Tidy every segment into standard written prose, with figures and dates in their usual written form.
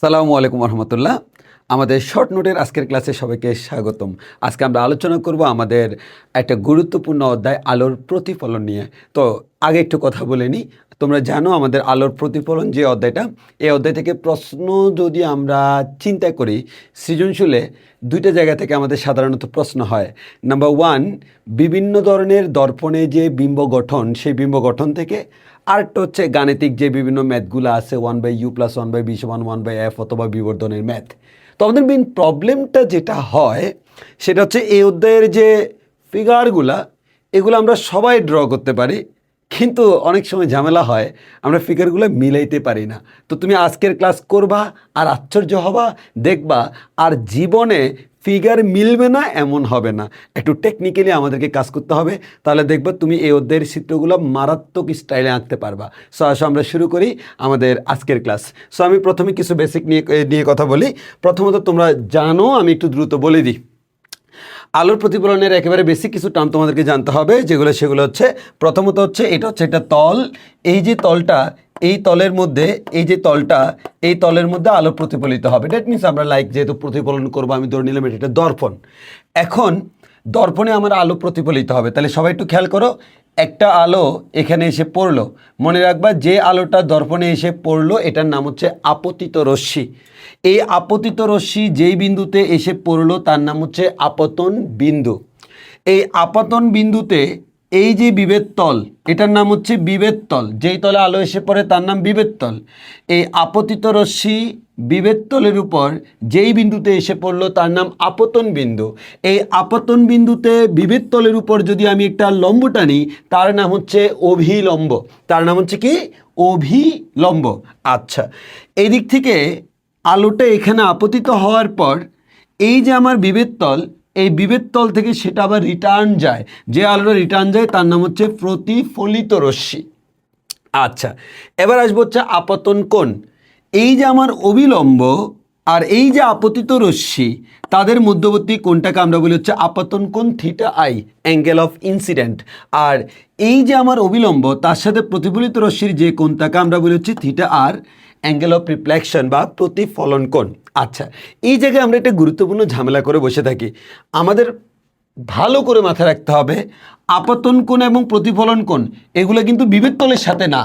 সালামু আলাইকুম রহমতুল্লাহ। আমাদের শর্ট নোটের আজকের ক্লাসে সবাইকে স্বাগতম। আজকে আমরা আলোচনা করব আমাদের একটা গুরুত্বপূর্ণ অধ্যায় আলোর প্রতিফলন নিয়ে। তো আগে একটু কথা বলে নিই। তোমরা জানো আমাদের আলোর প্রতিফলন যে অধ্যায়টা, এই অধ্যায় থেকে প্রশ্ন যদি আমরা চিন্তা করি, সৃজনশীলে দুইটা জায়গা থেকে আমাদের সাধারণত প্রশ্ন হয়। নাম্বার ওয়ান, বিভিন্ন ধরনের দর্পণে যে বিম্ব গঠন, সেই বিম্ব গঠন থেকে। আরেকটা হচ্ছে গাণিতিক যে বিভিন্ন ম্যাথগুলো আছে, 1/u + 1/b = 1/f অথবা বিবর্ধনের ম্যাথ। তো আমাদের মেন প্রবলেমটা যেটা হয় সেটা হচ্ছে এই অধ্যায়ের যে ফিগারগুলা, এগুলো আমরা সবাই ড্র করতে পারি, কিন্তু অনেক সময় ঝামেলা হয়, আমরা ফিগারগুলো মিলাইতে পারি না। তো তুমি আজকের ক্লাস করবা আর আশ্চর্য হবা, দেখবা আর জীবনে ফিগার মিলবে না এমন হবে না। একটু টেকনিক্যালি আমাদেরকে কাজ করতে হবে, তাহলে দেখবা তুমি এই অধ্যায়ের চিত্রগুলো মারাত্মক স্টাইলে আঁকতে পারবা। সো আসো আমরা শুরু করি আমাদের আজকের ক্লাস। সো আমি প্রথমে কিছু বেসিক নিয়ে কথা বলি। প্রথমত তোমরা জানো, আমি একটু দ্রুত বলে দিই। আলোর প্রতিফলনের একেবারে বেসিক কিছু টার্ম তোমাদেরকে জানতে হবে, সেগুলো হচ্ছে, প্রথমত হচ্ছে এটা হচ্ছে একটা তল। এই যে তলটা, এই তলের মধ্যে, এই যে তলটা, এই তলের মধ্যে আলো প্রতিফলিত হবে। দ্যাট মিনস আমরা যেহেতু প্রতিফলন করবো, আমি ধরে নিলাম এটা দর্পণ। এখন দর্পণে আমার আলো প্রতিফলিত হবে, তাহলে সবাই একটু খেয়াল করো। একটা আলো এখানে এসে পড়লো, মনে রাখবা যে আলোটা দর্পণে এসে পড়লো এটার নাম হচ্ছে আপতিত রশ্মি। এই আপতিত রশ্মি যেই বিন্দুতে এসে পড়লো তার নাম হচ্ছে আপতন বিন্দু। এই আপতন বিন্দুতে এই যে বিভেদ তল, এটার নাম হচ্ছে বিভেদ তল। যেই তলে আলো এসে পড়ে তার নাম বিভেদ তল। এই আপতিত রশ্মি বিভেদ তলের উপর যেই বিন্দুতে এসে পড়লো তার নাম আপতন বিন্দু। এই আপতন বিন্দুতে বিভেদ তলের উপর যদি আমি একটা লম্ব টানি, তার নাম হচ্ছে অভিলম্ব। তার নাম হচ্ছে কি? অভিলম্ব। আচ্ছা, এই দিক থেকে আলোটা এখানে আপতিত হওয়ার পর এই যে আমার বিভেদ তল, এই বিভেদ তল থেকে সেটা আবার রিটার্ন যায়। যে আলোটা রিটার্ন যায় তার নাম হচ্ছে প্রতিফলিত রশ্মি। আচ্ছা, এবার আসবো হচ্ছে আপতন কোণ। এই যে আমার অবিলম্ব আর এই যে আপতিত রশ্মি, তাদের মধ্যবর্তী কোণটাকে আমরা বলি হচ্ছে আপতন কোণ θi, অ্যাঙ্গেল অফ ইনসিডেন্ট। আর এই যে আমার অবিলম্ব, তার সাথে প্রতিফলিত রশ্মির যে কোণটাকে আমরা বলি হচ্ছে θr, অ্যাঙ্গেল অফ রিফ্লেকশন বা প্রতিফলন কোণ। আচ্ছা, এই জায়গায় আমরা একটা গুরুত্বপূর্ণ ঝামেলা করে বসে থাকি। আমাদের ভালো করে মাথায় রাখতে হবে, আপতন কোণ এবং প্রতিফলন কোণ এগুলো কিন্তু বিভেদ তলের সাথে না।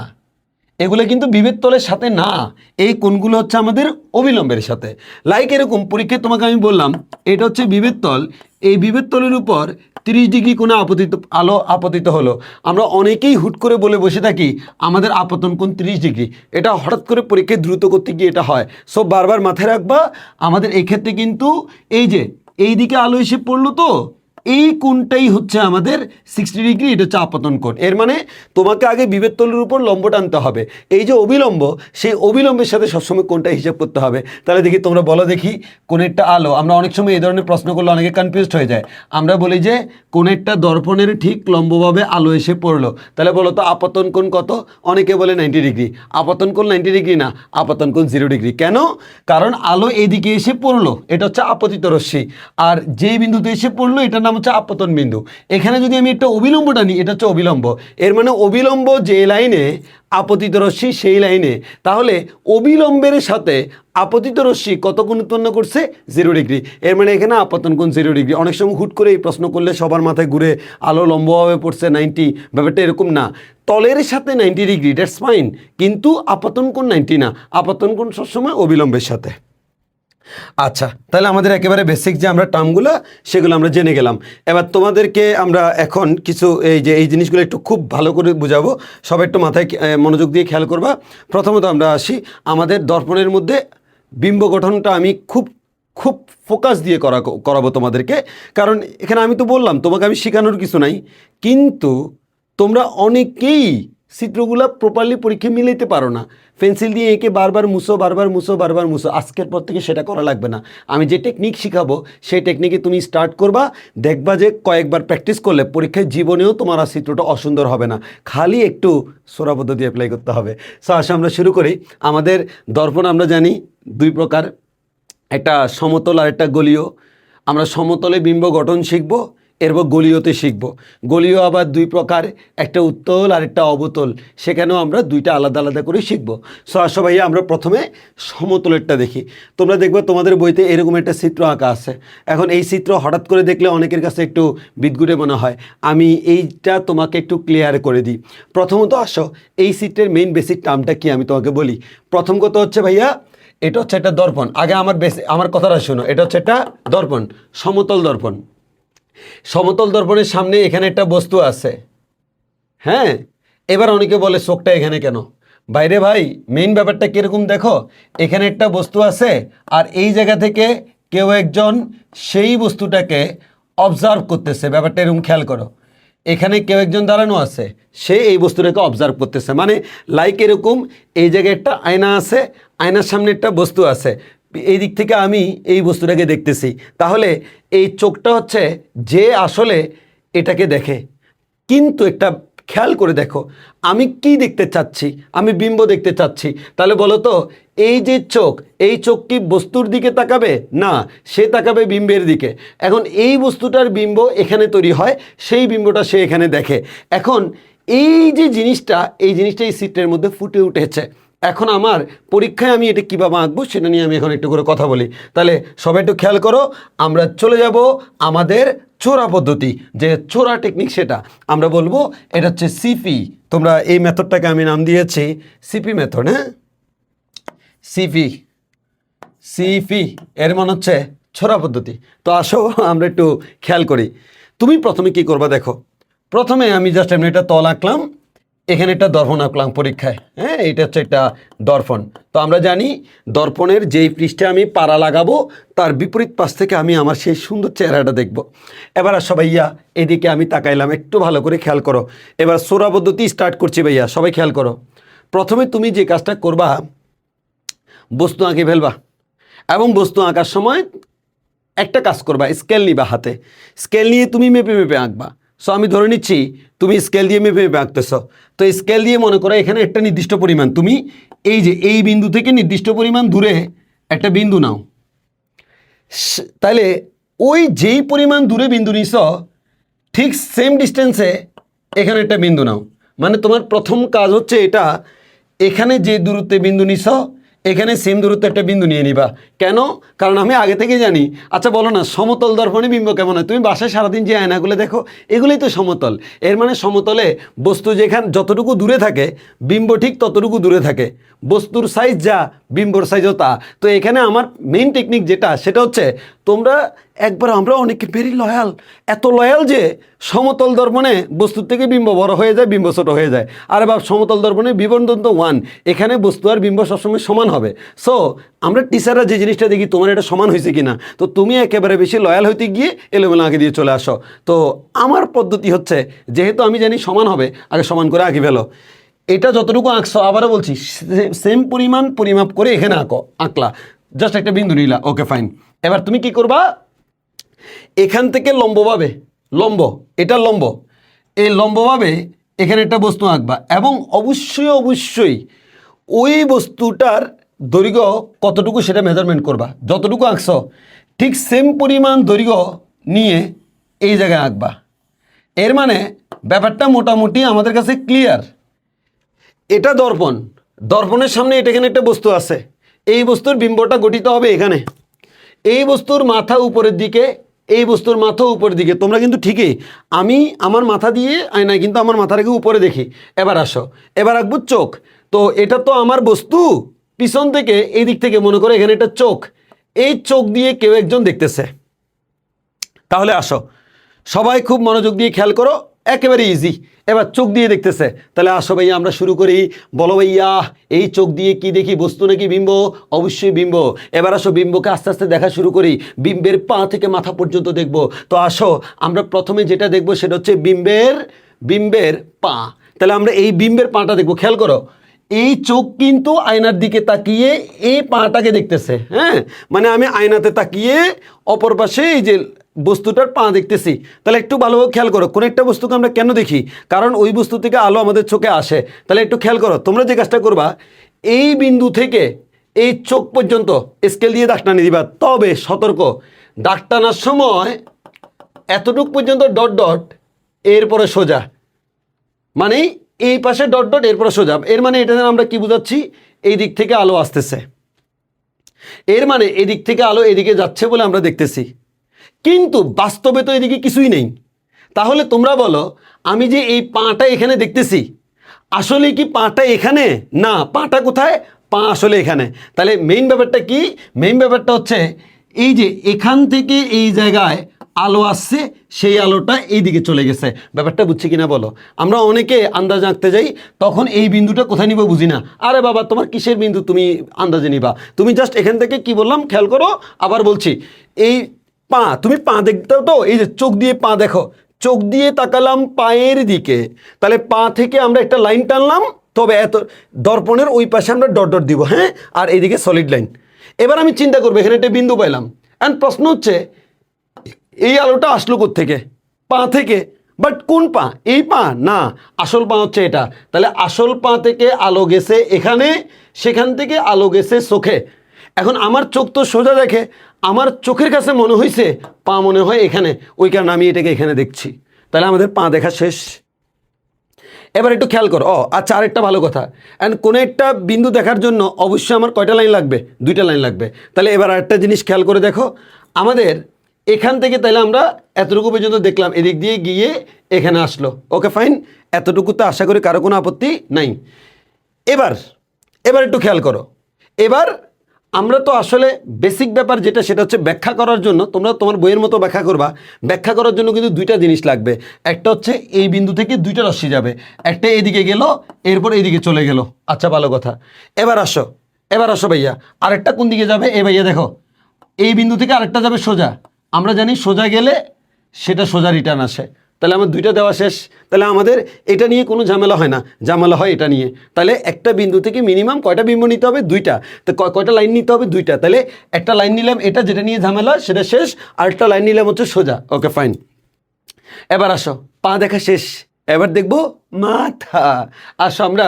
এগুলো কিন্তু বিভেদ তলের সাথে না, এই কোণগুলো হচ্ছে আমাদের অবিলম্বের সাথে। লাইক এরকম পরীক্ষায় তোমাকে আমি বললাম এটা হচ্ছে বিভেদ তল, এই বিভেদ তলের উপর 30 ডিগ্রি কোণে আলো আপতিত হলো। আমরা অনেকেই হুট করে বলে বসে থাকি আমাদের আপতন কোণ 30 ডিগ্রি। এটা হঠাৎ করে পরীক্ষায় দ্রুত করতে গিয়ে এটা হয়। সো বারবার মাথায় রাখবা, আমাদের এই ক্ষেত্রে কিন্তু এই যে এই দিকে আলো এসে পড়লো, তো এই কোণটাই হচ্ছে আমাদের 60 ডিগ্রি, এটা হচ্ছে আপতন কোণ। এর মানে তোমাকে আগে বিভেদ তলের উপর লম্ব টানতে হবে। এই যে অবিলম্ব, সেই অবিলম্বের সাথে সবসময় কোণটা হিসাব করতে হবে। তাহলে দেখি তোমরা বলো দেখি, কোণেরটা আলো, আমরা অনেক সময় এই ধরনের প্রশ্ন করলে অনেকে কনফিউজড হয়ে যায়। আমরা বলি যে কোণেরটা দর্পণের ঠিক লম্বভাবে আলো এসে পড়লো, তাহলে বলো তো আপতন কোণ কত? অনেকে বলে 90 ডিগ্রি। আপতন কোণ 90 ডিগ্রি না, আপতন কোণ 0 ডিগ্রি। কেন? কারণ আলো এদিকে এসে পড়লো, এটা হচ্ছে আপতিত রশ্মি, আর যেই বিন্দুতে এসে পড়লো এটার নাম হচ্ছে আপতন বিন্দু। এখানে যদি আমি একটা অবিলম্বটা নিই, এটা হচ্ছে অবিলম্ব। এর মানে অবিলম্ব যে লাইনে, আপতিত রশ্মি সেই লাইনে, তাহলে অবিলম্বের সাথে আপতিত রশ্মি কত কোণ উৎপন্ন করছে? 0 ডিগ্রি। এর মানে এখানে আপতন কোণ 0 ডিগ্রি। অনেক সময় হুট করে এই প্রশ্ন করলে সবার মাথায় ঘুরে আলো লম্বভাবে পড়ছে 90, ব্যাপারটা এরকম না। তলের সাথে 90 ডিগ্রি, দ্যাটস ফাইন, কিন্তু আপতন কোণ 90 না, আপতন কোণ সবসময় অবিলম্বের সাথে। আচ্ছা, তাহলে আমাদের একেবারে বেসিক যে আমরা টার্মগুলো, সেগুলো আমরা জেনে গেলাম। এবার তোমাদেরকে আমরা এখন কিছু এই জিনিসগুলো একটু খুব ভালো করে বুঝাবো। সবাই একটু মাথায় মনোযোগ দিয়ে খেয়াল করবা। প্রথমত আমরা আসি আমাদের দর্পণের মধ্যে বিম্ব গঠনটা আমি খুব খুব ফোকাস দিয়ে করাবো তোমাদেরকে। কারণ এখানে আমি তো বললাম তোমাকে আমি শেখানোর কিছু নাই, কিন্তু তোমরা অনেকেই চিত্রগুলো প্রপারলি পরীক্ষা মিলাইতে পারো না। পেন্সিল দিয়ে এঁকে বারবার মুছো, বারবার মুছো, বারবার মুছো। আজকের পর থেকে সেটা করা লাগবে না। আমি যে টেকনিক শিখাবো সেই টেকনিকে তুমি স্টার্ট করবা, দেখবা যে কয়েকবার প্র্যাকটিস করলে পরীক্ষায় জীবনেও তোমার আর চিত্রটা অসুন্দর হবে না। খালি একটু সোরা পদ্ধতি অ্যাপ্লাই করতে হবে। সো আসলে আমরা শুরু করি। আমাদের দর্পণ আমরা জানি দুই প্রকার, একটা সমতল আর একটা গলীয়। আমরা সমতলে বিম্ব গঠন শিখব, এরপর গলীয়তে শিখব। গলীয় আবার দুই প্রকার, একটা উত্তল আর একটা অবতল, সেখানেও আমরা দুইটা আলাদা আলাদা করে শিখব। সো আসো ভাইয়া আমরা প্রথমে সমতলেরটা দেখি। তোমরা দেখবে তোমাদের বইতে এরকম একটা চিত্র আঁকা আছে। এখন এই চিত্র হঠাৎ করে দেখলে অনেকের কাছে একটু বিদঘুটে মনে হয়, আমি এইটা তোমাকে একটু ক্লিয়ার করে দিই। প্রথমত আসো এই চিত্রের মেইন বেসিক টার্মটা কি আমি তোমাকে বলি। প্রথম কথা হচ্ছে ভাইয়া, এটা হচ্ছে একটা দর্পণ। আগে আমার কথাটা শোনো, এটা হচ্ছে একটা দর্পণ, সমতল দর্পণ। সমতল দর্পণের সামনে এখানে একটা বস্তু আছে, হ্যাঁ। এবার অনেকে বলে চোখটা এখানে কেন? বাইরে ভাই মেইন ব্যাপারটা কীরকম দেখো, এখানে একটা বস্তু আছে আর এই জায়গা থেকে কেউ একজন সেই বস্তুটাকে অবজার্ভ করতেছে। ব্যাপারটা এরকম খেয়াল করো, এখানে কেউ একজন দাঁড়ানো আছে, সে এই বস্তুটাকে অবজার্ভ করতেছে। মানে লাইক এরকম এই জায়গায় একটা আয়না আছে, আয়নার সামনে একটা বস্তু আছে, এই দিক থেকে আমি এই বস্তুটাকে দেখতেছি। তাহলে এই চোখটা হচ্ছে যে আসলে এটাকে দেখে। কিন্তু একটা খেয়াল করে দেখো, আমি কি দেখতে চাচ্ছি? আমি বিম্ব দেখতে চাচ্ছি। তাহলে বলো তো, এই যে চোখ, এই চোখ কি বস্তুর দিকে তাকাবে? না, সে তাকাবে বিম্বের দিকে। এখন এই বস্তুটার বিম্ব এখানে তৈরি হয়, সেই বিম্বটা সে এখানে দেখে। এখন এই যে জিনিসটা, এই জিনিসটা এই চিত্রের মধ্যে ফুটে উঠেছে। এখন আমার পরীক্ষায় আমি এটা কীভাবে আঁকবো সেটা নিয়ে আমি এখন একটু করে কথা বলি। তাহলে সবাই একটু খেয়াল করো, আমরা চলে যাব আমাদের চোরা পদ্ধতি, যে চোরা টেকনিক, সেটা আমরা বলবো এটা হচ্ছে সিপি। তোমরা এই মেথডটাকে আমি নাম দিয়েছি সিপি মেথড, হ্যাঁ, সিপি। সিপি এর মানে হচ্ছে ছোড়া পদ্ধতি। তো আসো আমরা একটু খেয়াল করি। তুমি প্রথমে কি করবা দেখো, প্রথমে আমি জাস্ট এমনি একটা তল আঁকলাম, এখানে একটা দর্পণ আঁকলাম পরীক্ষায়, হ্যাঁ, এটা হচ্ছে একটা দর্পণ। তো আমরা জানি দর্পণের যেই পৃষ্ঠে আমি পাড়া লাগাবো তার বিপরীত পাশ থেকে আমি আমার সেই সুন্দর চেহারাটা দেখব। এবার আসো ভাইয়া, এদিকে আমি তাকাইলাম, একটু ভালো করে খেয়াল করো। এবার সোরা পদ্ধতি স্টার্ট করছি ভাইয়া, সবাই খেয়াল করো। প্রথমে তুমি যে কাজটা করবা, বস্তু আঁকে ফেলবা এবং বস্তু আঁকার সময় একটা কাজ করবা, স্কেল নিবা হাতে। স্কেল নিয়ে তুমি মেপে মেপে আঁকবা। সো আমি ধরে নিচ্ছি তুমি স্কেল দিয়ে মেপে মেপে আঁকতেছ। তো স্কেল দিয়ে মনে করো এখানে একটা নির্দিষ্ট পরিমাণ, তুমি এই যে এই বিন্দু থেকে নির্দিষ্ট পরিমাণ দূরে একটা বিন্দু নাও। তাহলে ওই যেই পরিমাণ দূরে বিন্দু নিছ, ঠিক সেম ডিস্টেন্সে এখানে একটা বিন্দু নাও। মানে তোমার প্রথম কাজ হচ্ছে এটা, এখানে যে দূরত্বে বিন্দু নিছ এখানে সেম দূরত্বে একটা বিন্দু নিয়ে নিবা। কেন? কারণ আমি আগে থেকে জানি। আচ্ছা বলো না, সমতল দর্পণে বিম্ব কেমন হয়? তুমি বাসায় সারাদিন যে আয়নাগুলো দেখো এগুলোই তো সমতল। এর মানে সমতলে বস্তু যেখানে যতটুকু দূরে থাকে বিম্ব ঠিক ততটুকু দূরে থাকে। বস্তুর সাইজ যা, বিম্বর সাইজও তা। তো এখানে আমার মেইন টেকনিক যেটা, সেটা হচ্ছে তোমরা একবার, আমরা অনেকে ভেরি লয়াল, এত লয়াল যে সমতল দর্পণে বস্তুর থেকে বিম্ব বড় হয়ে যায়, বিম্ব ছোট হয়ে যায়। আরে বাপ, সমতল দর্পণে বিবর্ধন তো 1, এখানে বস্তু আর বিম্ব সবসময় সমান হবে। সো আমরা টিচাররা যে জিনিসটা দেখি, তোমার এটা সমান হয়েছে কিনা, তো তুমি একেবারে বেশি লয়াল হইতে গিয়ে এলোমেলো আঁকে দিয়ে চলে আসো। তো আমার পদ্ধতি হচ্ছে, যেহেতু আমি জানি সমান হবে, আগে সমান করে আঁকি ফেলো। এটা যতটুকু আঁকছো, আবারও বলছি, সেম পরিমাণ পরিমাপ করে এখানে আঁকলা, জাস্ট একটা বিন্দু নিলা, ওকে ফাইন। এবার তুমি কি করবা, এখান থেকে লম্বভাবে, লম্ব, এটা লম্ব, এই লম্বভাবে এখানে একটা বস্তু আঁকবা এবং অবশ্যই অবশ্যই ওই বস্তুটার দৈর্ঘ্য কতটুকু সেটা মেজারমেন্ট করবা। যতটুকু আঁকছো ঠিক সেম পরিমাণ দৈর্ঘ্য নিয়ে এই জায়গায় আঁকবা। এর মানে ব্যাপারটা মোটামুটি আমাদের কাছে ক্লিয়ার। এটা দর্পণ, দর্পণের সামনে এটা এখানে একটা বস্তু আছে, এই বস্তুর বিম্বটা গঠিত হবে এখানে, এই বস্তুর মাথা উপরের দিকে, এই বস্তুর মাথা উপরের দিকে। তোমরা কিন্তু ঠিকই, আমি আমার মাথা দিয়ে আয়নায় কিন্তু আমার মাথাটাকে উপরে দেখি। এবার আসো, এবার আঁকবো চোখ। তো এটা তো আমার বস্তু, পিছন থেকে এই দিক থেকে মনে করো এখানে একটা চোখ, এই চোখ দিয়ে কেউ একজন দেখতেছে। তাহলে আসো সবাই খুব মনোযোগ দিয়ে খেয়াল করো, একেবারে ইজি। এবার চোখ দিয়ে দেখতেছে, তাহলে আসো ভাইয়া আমরা শুরু করি। বলো ভাইয়া, এই চোখ দিয়ে কি দেখি, বস্তু নাকি বিম্ব? অবশ্যই বিম্ব। এবার আসো বিম্বকে আস্তে আস্তে দেখা শুরু করি, বিম্বের পা থেকে মাথা পর্যন্ত দেখব। তো আসো আমরা প্রথমে যেটা দেখব সেটা হচ্ছে বিম্বের পা। তাহলে আমরা এই বিম্বের পাটা দেখব। খেয়াল করো, এই চোখ কিন্তু আয়নার দিকে তাকিয়ে এই পাটাকে দেখতেছে, হ্যাঁ, মানে আমি আয়নাতে তাকিয়ে অপর পাশে এই যে বস্তুটার পা দেখতেছি। তাহলে একটু ভালোভাবে খেয়াল করো, কোনো একটা বস্তুকে আমরা কেন দেখি? কারণ ওই বস্তু থেকে আলো আমাদের চোখে আসে। তাহলে একটু খেয়াল করো, তোমরা যে কাজটা করবা, এই বিন্দু থেকে এই চোখ পর্যন্ত স্কেল দিয়ে দাগ টানিয়ে দিবা। তবে সতর্ক, দাগ টানার সময় এতটুক পর্যন্ত ডট ডট, এরপরে সোজা, মানে এই পাশে ডট ডট এরপরে সোজা। এর মানে এটা আমরা কি বোঝাচ্ছি, এই দিক থেকে আলো আসতেছে, এর মানে এদিক থেকে আলো এদিকে যাচ্ছে বলে আমরা দেখতেছি, কিন্তু বাস্তবে তো এদিকে কিছুই নেই। তাহলে তোমরা বলো, আমি যে এই পাটা এখানে দেখতেছি, আসলে কি পাটা এখানে? না, পাটা কোথায়? পা আসলে এখানে। তাহলে মেইন ব্যাপারটা কি? মেইন ব্যাপারটা হচ্ছে এই যে এখান থেকে এই জায়গায় আলো আসছে, সেই আলোটা এই দিকে চলে গেছে। ব্যাপারটা বুঝছি কিনা বলো? আমরা অনেকে আন্দাজ আঁকতে যাই, তখন এই বিন্দুটা কোথায় নিব বুঝি না। আরে বাবা, তোমার কিসের বিন্দু তুমি আন্দাজে নিবা? তুমি জাস্ট এখান থেকে কি বললাম খেয়াল করো, আবার বলছি, এই পা, তুমি পা দেখতে তো, এই যে চোখ দিয়ে পা দেখো, চোখ দিয়ে তাকালাম পায়ের দিকে, তাহলে পা থেকে আমরা একটা লাইন টানলাম, তবে এত দর্পণের ওই পাশে আমরা ডট ডট দিব, হ্যাঁ, আর এইদিকে সলিড লাইন। এবার আমি চিন্তা করবো, এখানে একটা বিন্দু পাইলাম, অ্যান্ড প্রশ্ন হচ্ছে এই আলোটা আসলো কোত্থেকে? পা থেকে। বাট কোন পা? এই পা না, আসল পা হচ্ছে এটা। তাহলে আসল পা থেকে আলো গেছে এখানে, সেখান থেকে আলো গেছে চোখে। এখন আমার চোখ তো সোজা দেখে, আমার চোখের কাছে মনে হয়েছে পা মনে হয় এখানে, ওই কারণে আমি এটাকে এখানে দেখছি। তাহলে আমাদের পা দেখা শেষ। এবার একটু খেয়াল করো, আচ্ছা, আরেকটা ভালো কথা, অ্যান্ড কোনো একটা বিন্দু দেখার জন্য অবশ্যই আমার কয়টা লাইন লাগবে? 2টা লাইন লাগবে। তাহলে এবার আরেকটা জিনিস খেয়াল করে দেখো, আমাদের এখান থেকে তাহলে আমরা এতটুকু পর্যন্ত দেখলাম, এদিক দিয়ে গিয়ে এখানে আসলো, ওকে ফাইন, এতটুকু তো আশা করি কারো কোনো আপত্তি নাই। এবার এবার একটু খেয়াল করো, এবার আমরা তো আসলে বেসিক ব্যাপার যেটা, সেটা হচ্ছে ব্যাখ্যা করার জন্য, তোমরা তোমার বইয়ের মতো ব্যাখ্যা করবা, ব্যাখ্যা করার জন্য কিন্তু 2টা জিনিস লাগবে। একটা হচ্ছে এই বিন্দু থেকে 2টা রশ্মি যাবে, একটা এদিকে গেল, এরপর এইদিকে চলে গেল। আচ্ছা, ভালো কথা। এবার আসো ভাইয়া, আরেকটা কোন দিকে যাবে? এই ভাইয়া দেখো, এই বিন্দু থেকে আরেকটা যাবে সোজা। আমরা জানি সোজা গেলে সেটা সোজা রিটার্ন আসে। তাহলে আমার 2টা দেওয়া শেষ। তাহলে আমাদের এটা নিয়ে কোনো ঝামেলা হয় না, ঝামেলা হয় এটা নিয়ে। তাহলে একটা বিন্দু থেকে মিনিমাম কয়টা বিম্ব নিতে হবে? 2টা। তো কয়টা লাইন নিতে হবে? 2টা। তাহলে একটা লাইন নিলাম, এটা যেটা নিয়ে ঝামেলা সেটা শেষ, আরেকটা লাইন নিলাম হচ্ছে সোজা, ওকে ফাইন। এবার আসো, পা দেখা শেষ, এবার দেখবো মাথা। আসো আমরা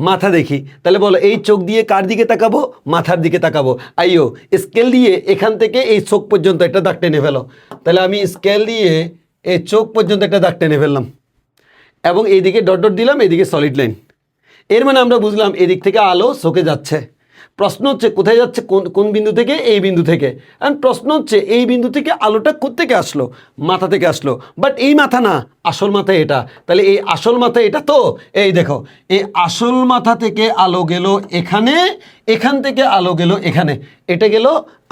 মাথা দেখি। তাহলে বলো, এই চোখ দিয়ে কার দিকে তাকাবো? মাথার দিকে তাকাবো। আইও, স্কেল দিয়ে এখান থেকে এই চোখ পর্যন্ত একটা দাগ টেনে ফেলো। তাহলে আমি স্কেল দিয়ে এই চোখ পর্যন্ত একটা দাগ টেনে ফেললাম, এবং এইদিকে ডট ডট দিলাম, এদিকে সলিড লাইন। এর মানে আমরা বুঝলাম এদিক থেকে আলো চোখে যাচ্ছে। প্রশ্ন হচ্ছে কোথায় যাচ্ছে? কোন বিন্দু থেকে? এই বিন্দু থেকে। অ্যান্ড প্রশ্ন হচ্ছে এই বিন্দু থেকে আলোটা কোত্থেকে আসলো? মাথা থেকে আসলো। বাট এই মাথা না, আসল মাথা এটা। তাহলে এই আসল মাথা এটা তো, এই দেখো, এই আসল মাথা থেকে আলো গেল এখানে, এখান থেকে আলো গেল এখানে, এটা গেল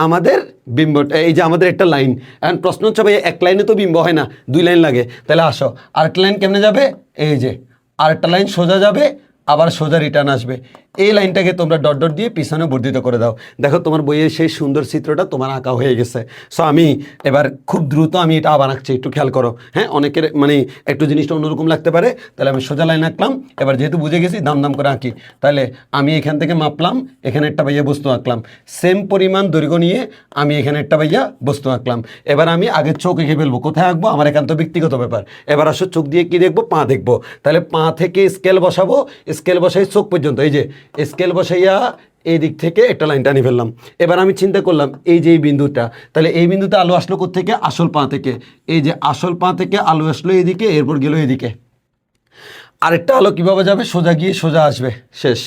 আমাদের বিম্ব। এই যে আমাদের একটা লাইন। অ্যান্ড প্রশ্ন হচ্ছে ভাই, এক লাইনে তো বিম্ব হয় না, 2 লাইন লাগে। তাহলে আসো, আরেকটা লাইন কেমনে যাবে? এই যে আরেকটা লাইন সোজা যাবে, আবার সোজা রিটার্ন আসবে। এই লাইনটাকে তোমরা ডট ডট দিয়ে পিছনে বর্ধিত করে দাও। দেখো, তোমার বইয়ের সেই সুন্দর চিত্রটা তোমার আঁকা হয়ে গেছে। সো আমি এবার খুব দ্রুত আমি এটা আবার আঁকছি, একটু খেয়াল করো। হ্যাঁ, অনেকের মানে একটু জিনিসটা অন্যরকম লাগতে পারে। তাহলে আমি সোজা লাইন আঁকলাম। এবার যেহেতু বুঝে গেছি, দাম দাম করে আঁকি। তাহলে আমি এখান থেকে মাপলাম, এখানে একটা ভাইয়া বস্তু আঁকলাম, সেম পরিমাণ দৈর্ঘ্য নিয়ে আমি এখানে একটা ভাইয়া বস্তু আঁকলাম। এবার আমি আগে চোখ এঁকে ফেলবো, কোথায় আঁকবো আমার একান্ত ব্যক্তিগত ব্যাপার। এবার আসো, চোখ দিয়ে কি দেখবো? পা দেখবো। তাহলে পা থেকে স্কেল বসাবো, স্কেল বসাই চোখ পর্যন্ত, এই যে স্কেল বসাইয়া এই দিক থেকে একটা লাইন টানি ফেললাম। এবার আমি চিন্তা করলাম, এই যে এই বিন্দুটা, তাহলে এই বিন্দুতে আলো আসলো কোত্থেকে? আসল পা থেকে। এই যে আসল পা থেকে আলো আসলো এদিকে, এরপর গেল এদিকে। আরেকটা আলো কীভাবে যাবে? সোজা গিয়ে সোজা আসবে, শেষ।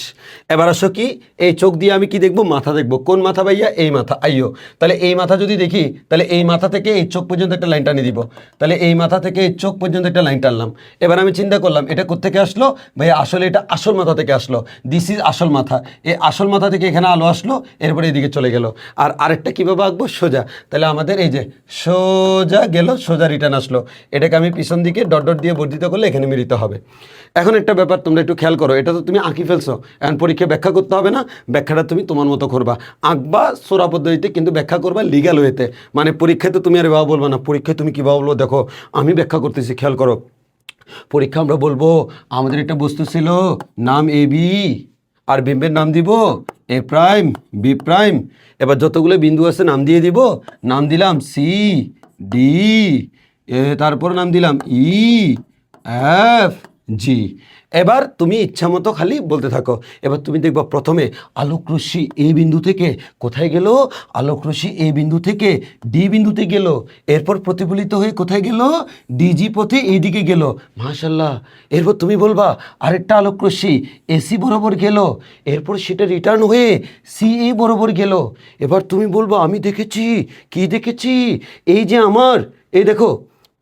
এবার আসো কি, এই চোখ দিয়ে আমি কি দেখবো? মাথা দেখবো। কোন মাথা ভাইয়া? এই মাথা। আইও, তাহলে এই মাথা যদি দেখি, তাহলে এই মাথা থেকে এই চোখ পর্যন্ত একটা লাইন টানিয়ে দিব। তাহলে এই মাথা থেকে এই চোখ পর্যন্ত একটা লাইন টানলাম। এবার আমি চিন্তা করলাম, এটা কোত্থেকে আসলো? ভাইয়া আসলে এটা আসল মাথা থেকে আসলো। দিস ইজ আসল মাথা। এই আসল মাথা থেকে এখানে আলো আসলো, এরপরে এদিকে চলে গেল। আর আরেকটা কীভাবে আঁকবো? সোজা। তাহলে আমাদের এই যে সোজা গেল, সোজা রিটার্ন আসলো। এটাকে আমি পিছন দিকে ডট ডট দিয়ে বর্ধিত করলে এখানে মিলিত হবে। এখন একটা ব্যাপার তোমরা একটু খেয়াল করো, এটা তো তুমি আঁকি ফেলছো, এখন পরীক্ষায় ব্যাখ্যা করতে হবে না, ব্যাখ্যাটা তুমি তোমার মতো করবা। আঁকবা সোরা পদ্ধতিতে, কিন্তু ব্যাখ্যা করবা লিগ্যাল ওয়েতে। মানে পরীক্ষায় তো তুমি আর বাবা বলবা না, পরীক্ষায় তুমি কীভাবে বলবো? দেখো, আমি ব্যাখ্যা করতেছি, খেয়াল করো। পরীক্ষা আমরা বলবো আমাদের একটা বস্তু ছিল, নাম এ বি, আর বিম্বের নাম দিব এ প্রাইম, বি প্রাইম। এবার যতগুলো বিন্দু আছে নাম দিয়ে দিব, নাম দিলাম সি, ডি, তারপর নাম দিলাম ই, এফ, জি। এবার তুমি ইচ্ছা মতো খালি বলতে থাকো। এবার তুমি দেখবা প্রথমে আলোক রশ্মি এ বিন্দু থেকে কোথায় গেল, আলোক রশ্মি এ বিন্দু থেকে ডি বিন্দুতে গেল, এরপর প্রতিফলিত হয়ে কোথায় গেল, ডিজি পথে এইদিকে গেল। মাশাল্লাহ। এরপর তুমি বলবা আরেকটা আলোক রশ্মি এসি বরাবর গেল, এরপর সেটা রিটার্ন হয়ে সিএ বরাবর গেল। এবার তুমি বলবা আমি দেখেছি, কি দেখেছি, এই যে আমার এই দেখো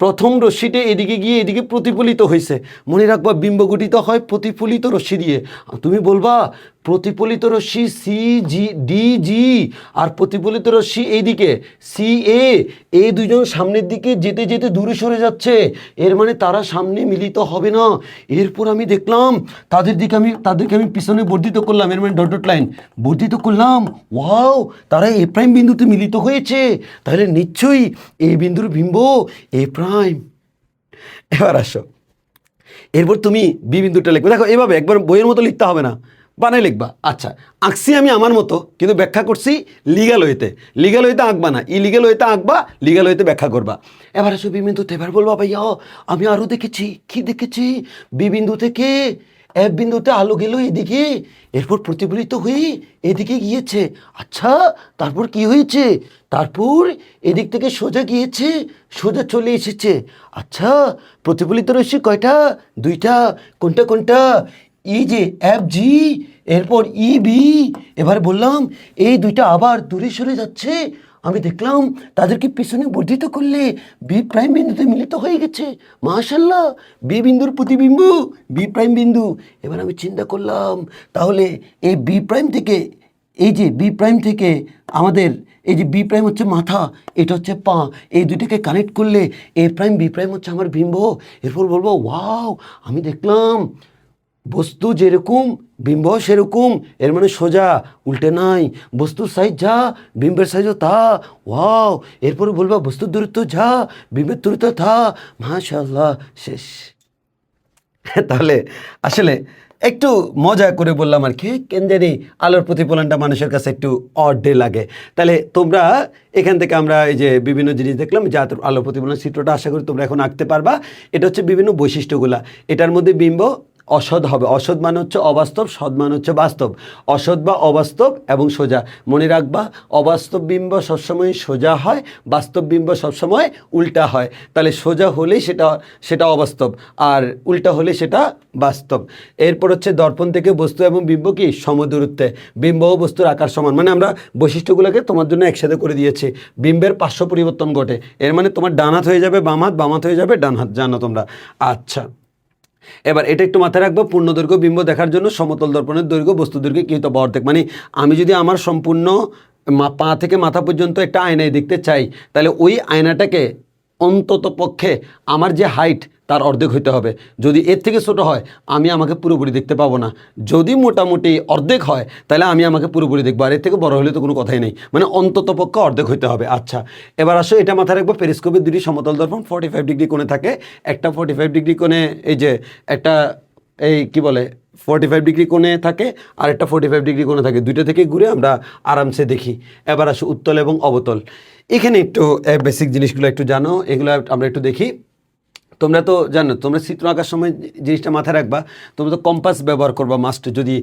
প্রথম রশ্মিটা এদিকে গিয়ে এদিকে প্রতিফলিত হয়েছে। মনে রাখবা বিম্ব গঠিত হয় প্রতিফলিত রশ্মি দিয়ে। তুমি বলবা প্রতিফলিত রশ্মি সি জি ডি জি আর প্রতিফলিত রশ্মি এইদিকে সি এ, এই দুজন সামনের দিকে যেতে যেতে দূরে সরে যাচ্ছে, এর মানে তারা সামনে মিলিত হবে না। এরপর আমি দেখলাম তাদেরকে আমি পিছনে বর্ধিত করলাম, এর মানে ডট ডট লাইন বর্ধিত করলাম। ওয়াও, তারা এ প্রাইম বিন্দুতে মিলিত হয়েছে, তাহলে নিশ্চয়ই এই বিন্দুর বিম্ব এ প্রাইম। এবার আসো, এরপর তুমি বি বিন্দুটা লিখবে। দেখো এভাবে একবার বইয়ের মতো লিখতে হবে না, বানাই লিখবা। আচ্ছা, আঁকছি আমি আমার মতো, কিন্তু ব্যাখ্যা করছি লিগাল ওয়েতে। লিগাল ওয়েতে আঁকবা না, ইলিগাল ওয়েতে আঁকবা, লিগাল ওয়েতে ব্যাখ্যা করবা। এবার আসো বি বিন্দুতে। এবার বলবা ভাইয়া আমি আরও দেখেছি। কি দেখেছি? বি বিন্দু থেকে এফ বিন্দুতে আলো গেল এদিকে, এরপর প্রতিফলিত হয়ে এদিকে গিয়েছে। আচ্ছা, তারপর কি হয়েছে? তারপর এদিক থেকে সোজা গিয়েছে, সোজা চলে এসেছে। আচ্ছা, প্রতিফলিত রশ্মি কয়টা? দুইটা। কোনটা কোনটা? এই যে এফ জি, এরপর ই বি। এবার বললাম এই দুইটা আবার দূরে সরে যাচ্ছে। আমি দেখলাম তাদেরকে পিছনে বর্ধিত করলে বি প্রাইম বিন্দুতে মিলিত হয়ে গেছে। মাশাল্লাহ, বি বিন্দুর প্রতিবিম্ব বি প্রাইম বিন্দু। এবার আমি চিন্তা করলাম তাহলে এই বি প্রাইম থেকে, এই যে বি প্রাইম থেকে আমাদের এই যে বি প্রাইম হচ্ছে মাথা, এটা হচ্ছে পা, এই দুইটাকে কানেক্ট করলে এ প্রাইম বি প্রাইম হচ্ছে আমার বিম্ব। এরপর বলবো ওয়াও, আমি দেখলাম বস্তু যেরকম বিম্ব সেরকম, এর মানে সোজা, উল্টে নাই। বস্তুর সাইজ যা বিম্বের সাইজও তা। ওয়াও, এরপরে বলবা বস্তুর দূরত্ব যা বিম্বের দূরত্ব তা। মাশাআল্লাহ, শেষ। তাহলে আসলে একটু মজা করে বললাম আর কি, কেন জানি আলোর প্রতিফলনটা মানুষের কাছে একটু অডে লাগে। তাহলে তোমরা এখান থেকে আমরা এই যে বিভিন্ন জিনিস দেখলাম, যা আলোর প্রতিফলন চিত্রটা আশা করি তোমরা এখন আঁকতে পারবা। এটা হচ্ছে বিভিন্ন বৈশিষ্ট্যগুলা। এটার মধ্যে বিম্ব অসৎ হবে, অসৎ মানে হচ্ছে অবাস্তব, সৎ মানে হচ্ছে বাস্তব। অসৎ বা অবাস্তব এবং সোজা। মনে রাখবা অবাস্তব বিম্ব সবসময় সোজা হয়, বাস্তব বিম্ব সবসময় উল্টা হয়। তাহলে সোজা হলেই সেটা অবাস্তব, আর উল্টা হলে সেটা বাস্তব। এরপর হচ্ছে দর্পণ থেকে বস্তু এবং বিম্ব কি সমদূরত্বে, বিম্ব ও বস্তুর আকার সমান। মানে আমরা বৈশিষ্ট্যগুলোকে তোমার জন্য একসাথে করে দিয়েছি। বিম্বের পার্শ্ব পরিবর্তন ঘটে, এর মানে তোমার ডান হাত হয়ে যাবে বাম হাত, বাম হাত হয়ে যাবে ডান হাত, জানো তোমরা। আচ্ছা, এবার এটা একটু মাথায় রাখবো, পূর্ণদৈর্ঘ্য বিম্ব দেখার জন্য সমতল দর্পণের দৈর্ঘ্য বস্তু দৈর্ঘ্য কি হতে হবে? অর্ধেক। মানে আমি যদি আমার সম্পূর্ণ পা থেকে মাথা পর্যন্ত একটা আয়নায় দেখতে চাই, তাহলে ওই আয়নাটাকে অন্তত পক্ষে আমার যে হাইট তার অর্ধেক হইতে হবে। যদি এর থেকে ছোট হয় আমি আমাকে পুরোপুরি দেখতে পাবো না। যদি মোটামুটি অর্ধেক হয় তাহলে আমি আমাকে পুরোপুরি দেখবো, আর এর থেকে বড় হলে তো কোনো কথাই নেই। মানে অন্তত পক্ষে অর্ধেক হইতে হবে। আচ্ছা, এবার আসো এটা মাথায় রাখবো, পেরিস্কোপের দুটি সমতল দর্পণ 45 ডিগ্রি কোণে থাকে। একটা 45 ডিগ্রি কোণে, এই যে একটা এই কি বলে 45 ডিগ্রি কোণে থাকে, আর একটা 45 ডিগ্রি কোণে থাকে। দুইটা থেকে ঘুরে আমরা আরামসে দেখি। এবার আসো উত্তল এবং অবতল। এখানে একটু বেসিক জিনিসগুলো একটু জানো, এগুলো আমরা একটু দেখি। তোমরা তো জানো, তোমরা চিত্র আঁকার সময় জিনিসটা মাথায় রাখবা, তোমরা তো কম্পাস ব্যবহার করবা মাস্ট, যদি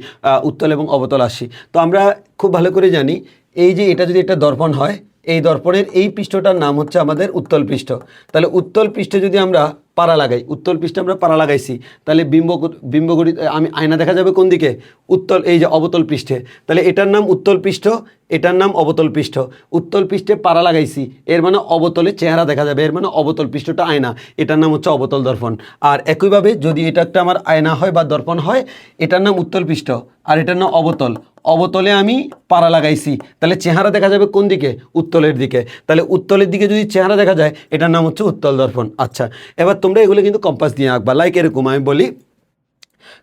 উত্তল এবং অবতল আসি। তো আমরা খুব ভালো করে জানি এই যে এটা যদি একটা দর্পণ হয়, এই দর্পণের এই পৃষ্ঠটার নাম হচ্ছে আমাদের উত্তল পৃষ্ঠ। তাহলে উত্তল পৃষ্ঠে যদি আমরা পাড়া লাগাই, উত্তল পৃষ্ঠে আমরা পাড়া লাগাইছি, তাহলে বিম্বগড়ি আমি আয়না দেখা যাবে কোন দিকে? উত্তল, এই যে অবতল পৃষ্ঠে। তাহলে এটার নাম উত্তল পৃষ্ঠ, এটার নাম অবতল পৃষ্ঠ। উত্তল পৃষ্ঠে পাড়া লাগাইছি, এর মানে অবতলে চেহারা দেখা যাবে, এর মানে অবতল পৃষ্ঠটা আয়না, এটার নাম হচ্ছে অবতল দর্পণ। আর একইভাবে যদি এটা একটা আমার আয়না হয় বা দর্পণ হয়, এটার নাম উত্তল পৃষ্ঠ আর এটার নাম অবতল। অবতলে আমি পাড়া লাগাইছি, তাহলে চেহারা দেখা যাবে কোন দিকে? উত্তলের দিকে। তাহলে উত্তলের দিকে যদি চেহারা দেখা যায়, এটার নাম হচ্ছে উত্তল দর্পণ। আচ্ছা, এবার তোমরা এগুলো কিন্তু কম্পাস দিয়ে আঁকবা। লাইক এরকম আমি বলি,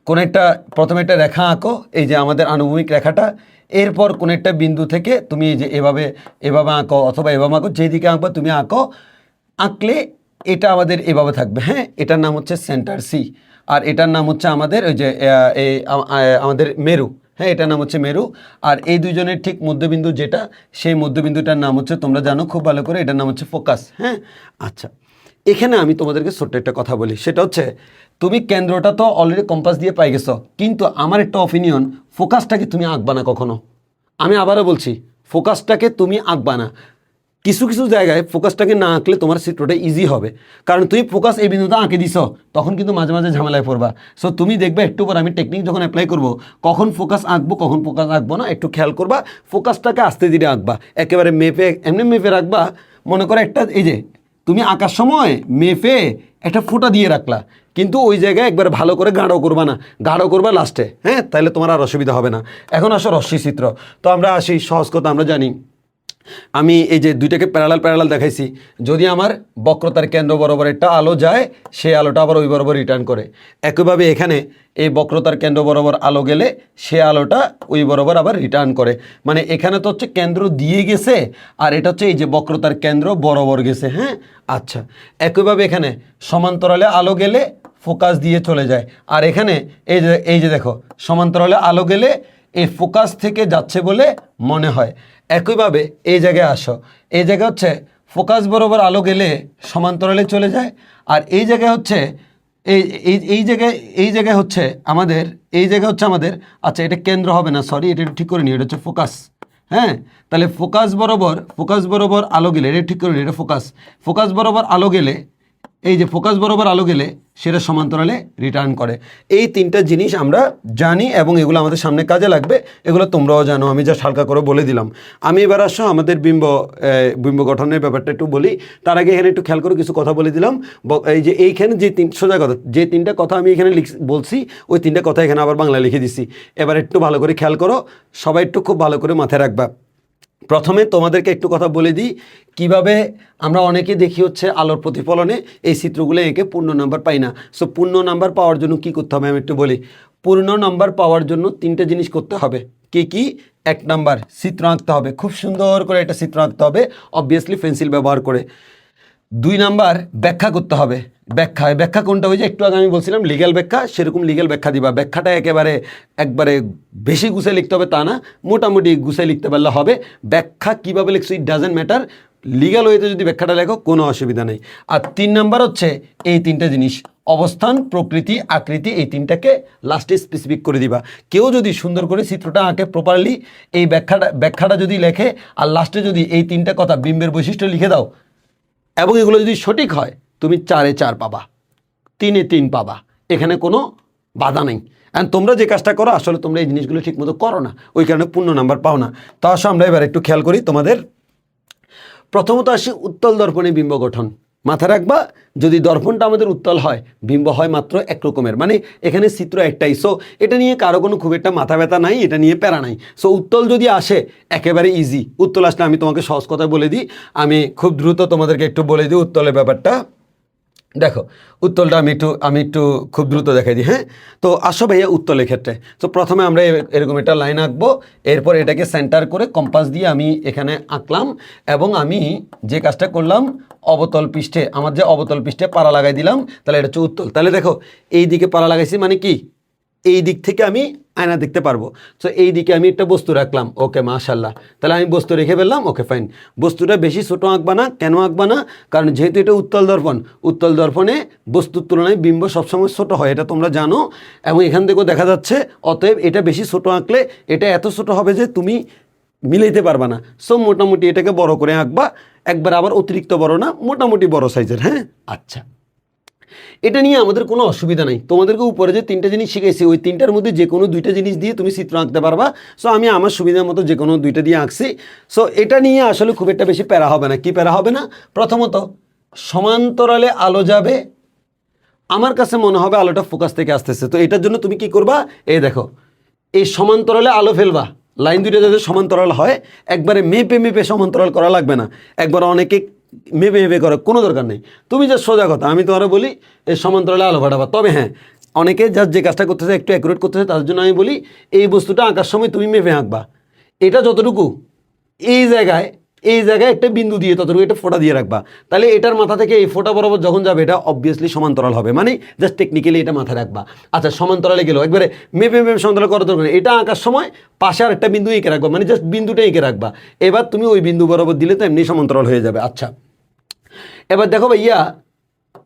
কোন একটা প্রথমে একটা রেখা আঁকো, এই যে আমাদের আনুভূমিক রেখাটা। এরপর কোন একটা বিন্দু থেকে তুমি এই যে এভাবে এভাবে আঁকো, অথবা এভাবে আঁকো, যেদিকে আঁকবা তুমি আঁকো। আঁকলে এটা আমাদের এভাবে থাকবে। হ্যাঁ, এটার নাম হচ্ছে সেন্টার সি, আর এটার নাম হচ্ছে আমাদের ওই যে আমাদের মেরু। হ্যাঁ, এটার নাম হচ্ছে মেরু। আর এই দুজনের ঠিক মধ্যবিন্দু যেটা, সেই মধ্যবিন্দুটার নাম হচ্ছে, তোমরা জানো খুব ভালো করে, এটার নাম হচ্ছে ফোকাস। হ্যাঁ, আচ্ছা, এখানে আমি তোমাদেরকে ছোট্ট একটা কথা বলি, সেটা হচ্ছে তুমি কেন্দ্রটা তো অলরেডি কম্পাস দিয়ে পাই গেছো, কিন্তু আমার একটা অপিনিয়ন, ফোকাসটাকে তুমি আঁকবা না কখনো। আমি আবারও বলছি, ফোকাসটাকে তুমি আঁকবা না। কিছু কিছু জায়গায় ফোকাসটাকে না আঁকলে তোমার চিত্রটা ইজি হবে, কারণ তুমি ফোকাস এই বিন্দুটা আঁকে দিছ, তখন কিন্তু মাঝে মাঝে ঝামেলায় পড়বা। সো তুমি দেখবে একটু পর আমি টেকনিক যখন অ্যাপ্লাই করব, কখন ফোকাস আঁকবো কখন ফোকাস আঁকবো না একটু খেয়াল করবা। ফোকাসটাকে আস্তে ধীরে আঁকবা, একেবারে মেপে এমনি মেপে রাখবা। মনে করো একটা এই যে তুমি আঁকার সময় মেপে একটা ফোঁটা দিয়ে রাখলা, কিন্তু ওই জায়গায় একবার ভালো করে গাঢ় করবা না, গাঢ় করবা লাস্টে, হ্যাঁ, তাহলে তোমার আর অসুবিধা হবে না। এখন আসো রশ্মি চিত্র। তো আমরা আসি, সহজ কথা আমরা জানি, আমি এই যে দুইটাকে প্যারালাল দেখাইছি। যদি আমার বক্রতার কেন্দ্র বরাবর একটা আলো যায়, সেই আলোটা আবার ওই বরাবর রিটার্ন করে। একইভাবে এখানে এই বক্রতার কেন্দ্র বরাবর আলো গেলে সে আলোটা ওই বরাবর আবার রিটার্ন করে। মানে এখানে তো হচ্ছে কেন্দ্র দিয়ে গেছে, আর এটা হচ্ছে এই যে বক্রতার কেন্দ্র বরাবর গেছে, হ্যাঁ। আচ্ছা, একইভাবে এখানে সমান্তরালে আলো গেলে ফোকাস দিয়ে চলে যায়, আর এখানে এই যে দেখো সমান্তরালে আলো গেলে এই ফোকাস থেকে যাচ্ছে বলে মনে হয়। একইভাবে এই জায়গায় আসো, এই জায়গায় হচ্ছে ফোকাস বরাবর আলো গেলে সমান্তরালে চলে যায়, আর এই জায়গায় হচ্ছে এই জায়গায় হচ্ছে আমাদের আচ্ছা এটা কেন্দ্র হবে না, সরি, এটা ঠিক করে নিই, এটা হচ্ছে ফোকাস, হ্যাঁ। তাহলে ফোকাস বরাবর আলো গেলে, এটা ঠিক করে নিই, এটা ফোকাস বরাবর আলো গেলে, এই যে ফোকাস বরাবর আলো গেলে সেটা সমান্তরালে রিটার্ন করে। এই তিনটা জিনিস আমরা জানি এবং এগুলো আমাদের সামনে কাজে লাগবে, এগুলো তোমরাও জানো, আমি যা হালকা করে বলে দিলাম। আমি এবার আসো আমাদের বিম্ব গঠনের ব্যাপারটা একটু বলি। তার আগে এখানে একটু খেয়াল করে কিছু কথা বলে দিলাম। এই যে এইখানে সোজা কথা, যে তিনটা কথা আমি এখানে বলছি, ওই তিনটা কথা এখানে আবার বাংলা লিখে দিছি। এবার একটু ভালো করে খেয়াল করো, সবাই একটু খুব ভালো করে মাথায় রাখবা। প্রথমে তোমাদেরকে একটু কথা বলে দিই, কিভাবে আমরা অনেকে দেখি হচ্ছে আলোর প্রতিফলনে এই চিত্রগুলো এঁকে পূর্ণ নাম্বার পাই না। সো পূর্ণ নাম্বার পাওয়ার জন্য কি করতে হবে আমি একটু বলি। পূর্ণ নাম্বার পাওয়ার জন্য তিনটে জিনিস করতে হবে। কি? 1 নাম্বার, চিত্র আঁকতে হবে, খুব সুন্দর করে একটা চিত্র আঁকতে হবে, অবভিয়াসলি পেন্সিল ব্যবহার করে। 2 নাম্বার, ব্যাখ্যা করতে হবে। ব্যাখ্যা কোনটা? ওই যে একটু আগে আমি বলছিলাম লিগ্যাল ব্যাখ্যা, সেরকম লিগ্যাল ব্যাখ্যা দিবা। ব্যাখ্যাটা একবারে বেশি গুছিয়ে লিখতে হবে তা না, মোটামুটি গুছিয়ে লিখতে পারলে হবে। ব্যাখ্যা কীভাবে লিখছো ইট ডাজেন্ট ম্যাটার, লিগ্যাল ওয়েতে যদি ব্যাখ্যাটা লেখো কোনো অসুবিধা নেই। আর 3 নাম্বার হচ্ছে এই তিনটা জিনিস, অবস্থান, প্রকৃতি, আকৃতি, এই তিনটাকে লাস্টে স্পেসিফিক করে দিবা। কেউ যদি সুন্দর করে চিত্রটা আঁকে প্রপারলি, এই ব্যাখ্যাটা যদি লেখে আর লাস্টে যদি এই তিনটা কথা বিম্বের বৈশিষ্ট্য লিখে দাও, এবং এগুলো যদি সঠিক হয়, তুমি 4-এ 4 পাবা, 3-এ 3 পাবা, এখানে কোনো বাধা নেই। অ্যান্ড তোমরা যে কাজটা করো, আসলে তোমরা এই জিনিসগুলো ঠিকমতো করো না, ওই কারণে পূর্ণ নাম্বার পাও না। তো আসো আমরা এবার একটু খেয়াল করি তোমাদের। প্রথমত আসি উত্তল দর্পণে বিম্ব গঠন। মাথায় রাখবা, যদি দর্পণটা আমাদের উত্তল হয়, বিম্ব হয় মাত্র এক রকমের, মানে এখানে চিত্র একটাই। সো এটা নিয়ে কারো কোনো খুব একটা মাথা ব্যথা নাই, এটা নিয়ে প্যারা নাই। সো উত্তল যদি আসে একেবারে ইজি। উত্তল আসলে আমি তোমাকে সহজ কথা বলে দিই, আমি খুব দ্রুত তোমাদেরকে একটু বলে দিই উত্তলের ব্যাপারটা। দেখো উত্তলটা আমি একটু খুব দ্রুত দেখাই দিই, হ্যাঁ। তো আসো ভাইয়া উত্তলের ক্ষেত্রে, তো প্রথমে আমরা এরকম একটা লাইন আঁকবো, এরপর এটাকে সেন্টার করে কম্পাস দিয়ে আমি এখানে আঁকলাম, এবং আমি যে কাজটা করলাম, অবতল পৃষ্ঠে আমার যে অবতল পৃষ্ঠে পাড়া লাগাই দিলাম, তাহলে এটা হচ্ছে উত্তল। তাহলে দেখো এই দিকে পাড়া লাগাইছি মানে কি, এই দিক থেকে আমি আয়না দেখতে পারবো। সো এই দিকে আমি একটা বস্তু রাখলাম, ওকে মাশাল্লাহ, তাহলে আমি বস্তু রেখে ফেললাম, ওকে ফাইন। বস্তুটা বেশি ছোটো আঁকবা না, কেন আঁকবা না? কারণ যেহেতু এটা উত্তল দর্পণে বস্তুর তুলনায় বিম্ব সবসময় ছোটো হয়, এটা তোমরা জানো, এবং এখান থেকেও দেখা যাচ্ছে। অতএব এটা বেশি ছোটো আঁকলে এটা এত ছোটো হবে যে তুমি মিলাইতে পারবা না। সো মোটামুটি এটাকে বড় করে আঁকবা, একবার আবার অতিরিক্ত বড় না, মোটামুটি বড় সাইজের, হ্যাঁ। আচ্ছা, এটা নিয়ে আমাদের কোনো অসুবিধা নেই। তোমাদেরকে উপরে যে 3টে জিনিস শিখেছি, ওই 3টার মধ্যে যে কোনো 2টা জিনিস দিয়ে তুমি চিত্র আঁকতে পারবা। সো আমি আমার সুবিধার মতো যে কোনো 2টা দিয়ে আঁকছি। সো এটা নিয়ে আসলে খুব একটা বেশি প্যারা হবে না। কি প্যারা হবে না? প্রথমত সমান্তরালে আলো যাবে, আমার কাছে মনে হবে আলোটা ফোকাস থেকে আসতেছে। তো এটার জন্য তুমি কি করবা, এই দেখো এই সমান্তরালে আলো ফেলবা, লাইন 2টা যাতে সমান্তরাল হয়, একবারে মেপে সমান্তরাল করা লাগবে না। একবার অনেকে মেপে করার কোনো দরকার নেই, তুমি যা সোজা কথা আমি তোমার বলি এই সমান্তরালে আলো ফাটাবা। তবে হ্যাঁ, অনেকে যার যে কাজটা করতেছে একটু অ্যাকুরেট করতেছে, তার জন্য আমি বলি এই বস্তুটা আঁকার সময় তুমি মেপে আঁকবা। এটা যতটুকু এই জায়গায় একটা বিন্দু দিয়ে ততটুকু একটা ফোঁটা দিয়ে রাখবা, তাহলে এটার মাথা থেকে এই ফোঁটা বরাবর যখন যাবে এটা অবভিয়াসলি সমান্তরাল হবে, মানে জাস্ট টেকনিক্যালি এটা মাথায় রাখবা। আচ্ছা, সমান্তরালে গেলেও একবারে মেপে সমান্তরাল করার দরকার নেই, এটা আঁকার সময় পাশে আর একটা বিন্দু এঁকে রাখবা, মানে জাস্ট বিন্দুটা এঁকে রাখবা। এবার তুমি ওই বিন্দু বরাবর দিলে তো এমনি সমান্তরাল হয়ে যাবে। আচ্ছা, এবার দেখো ভাইয়া,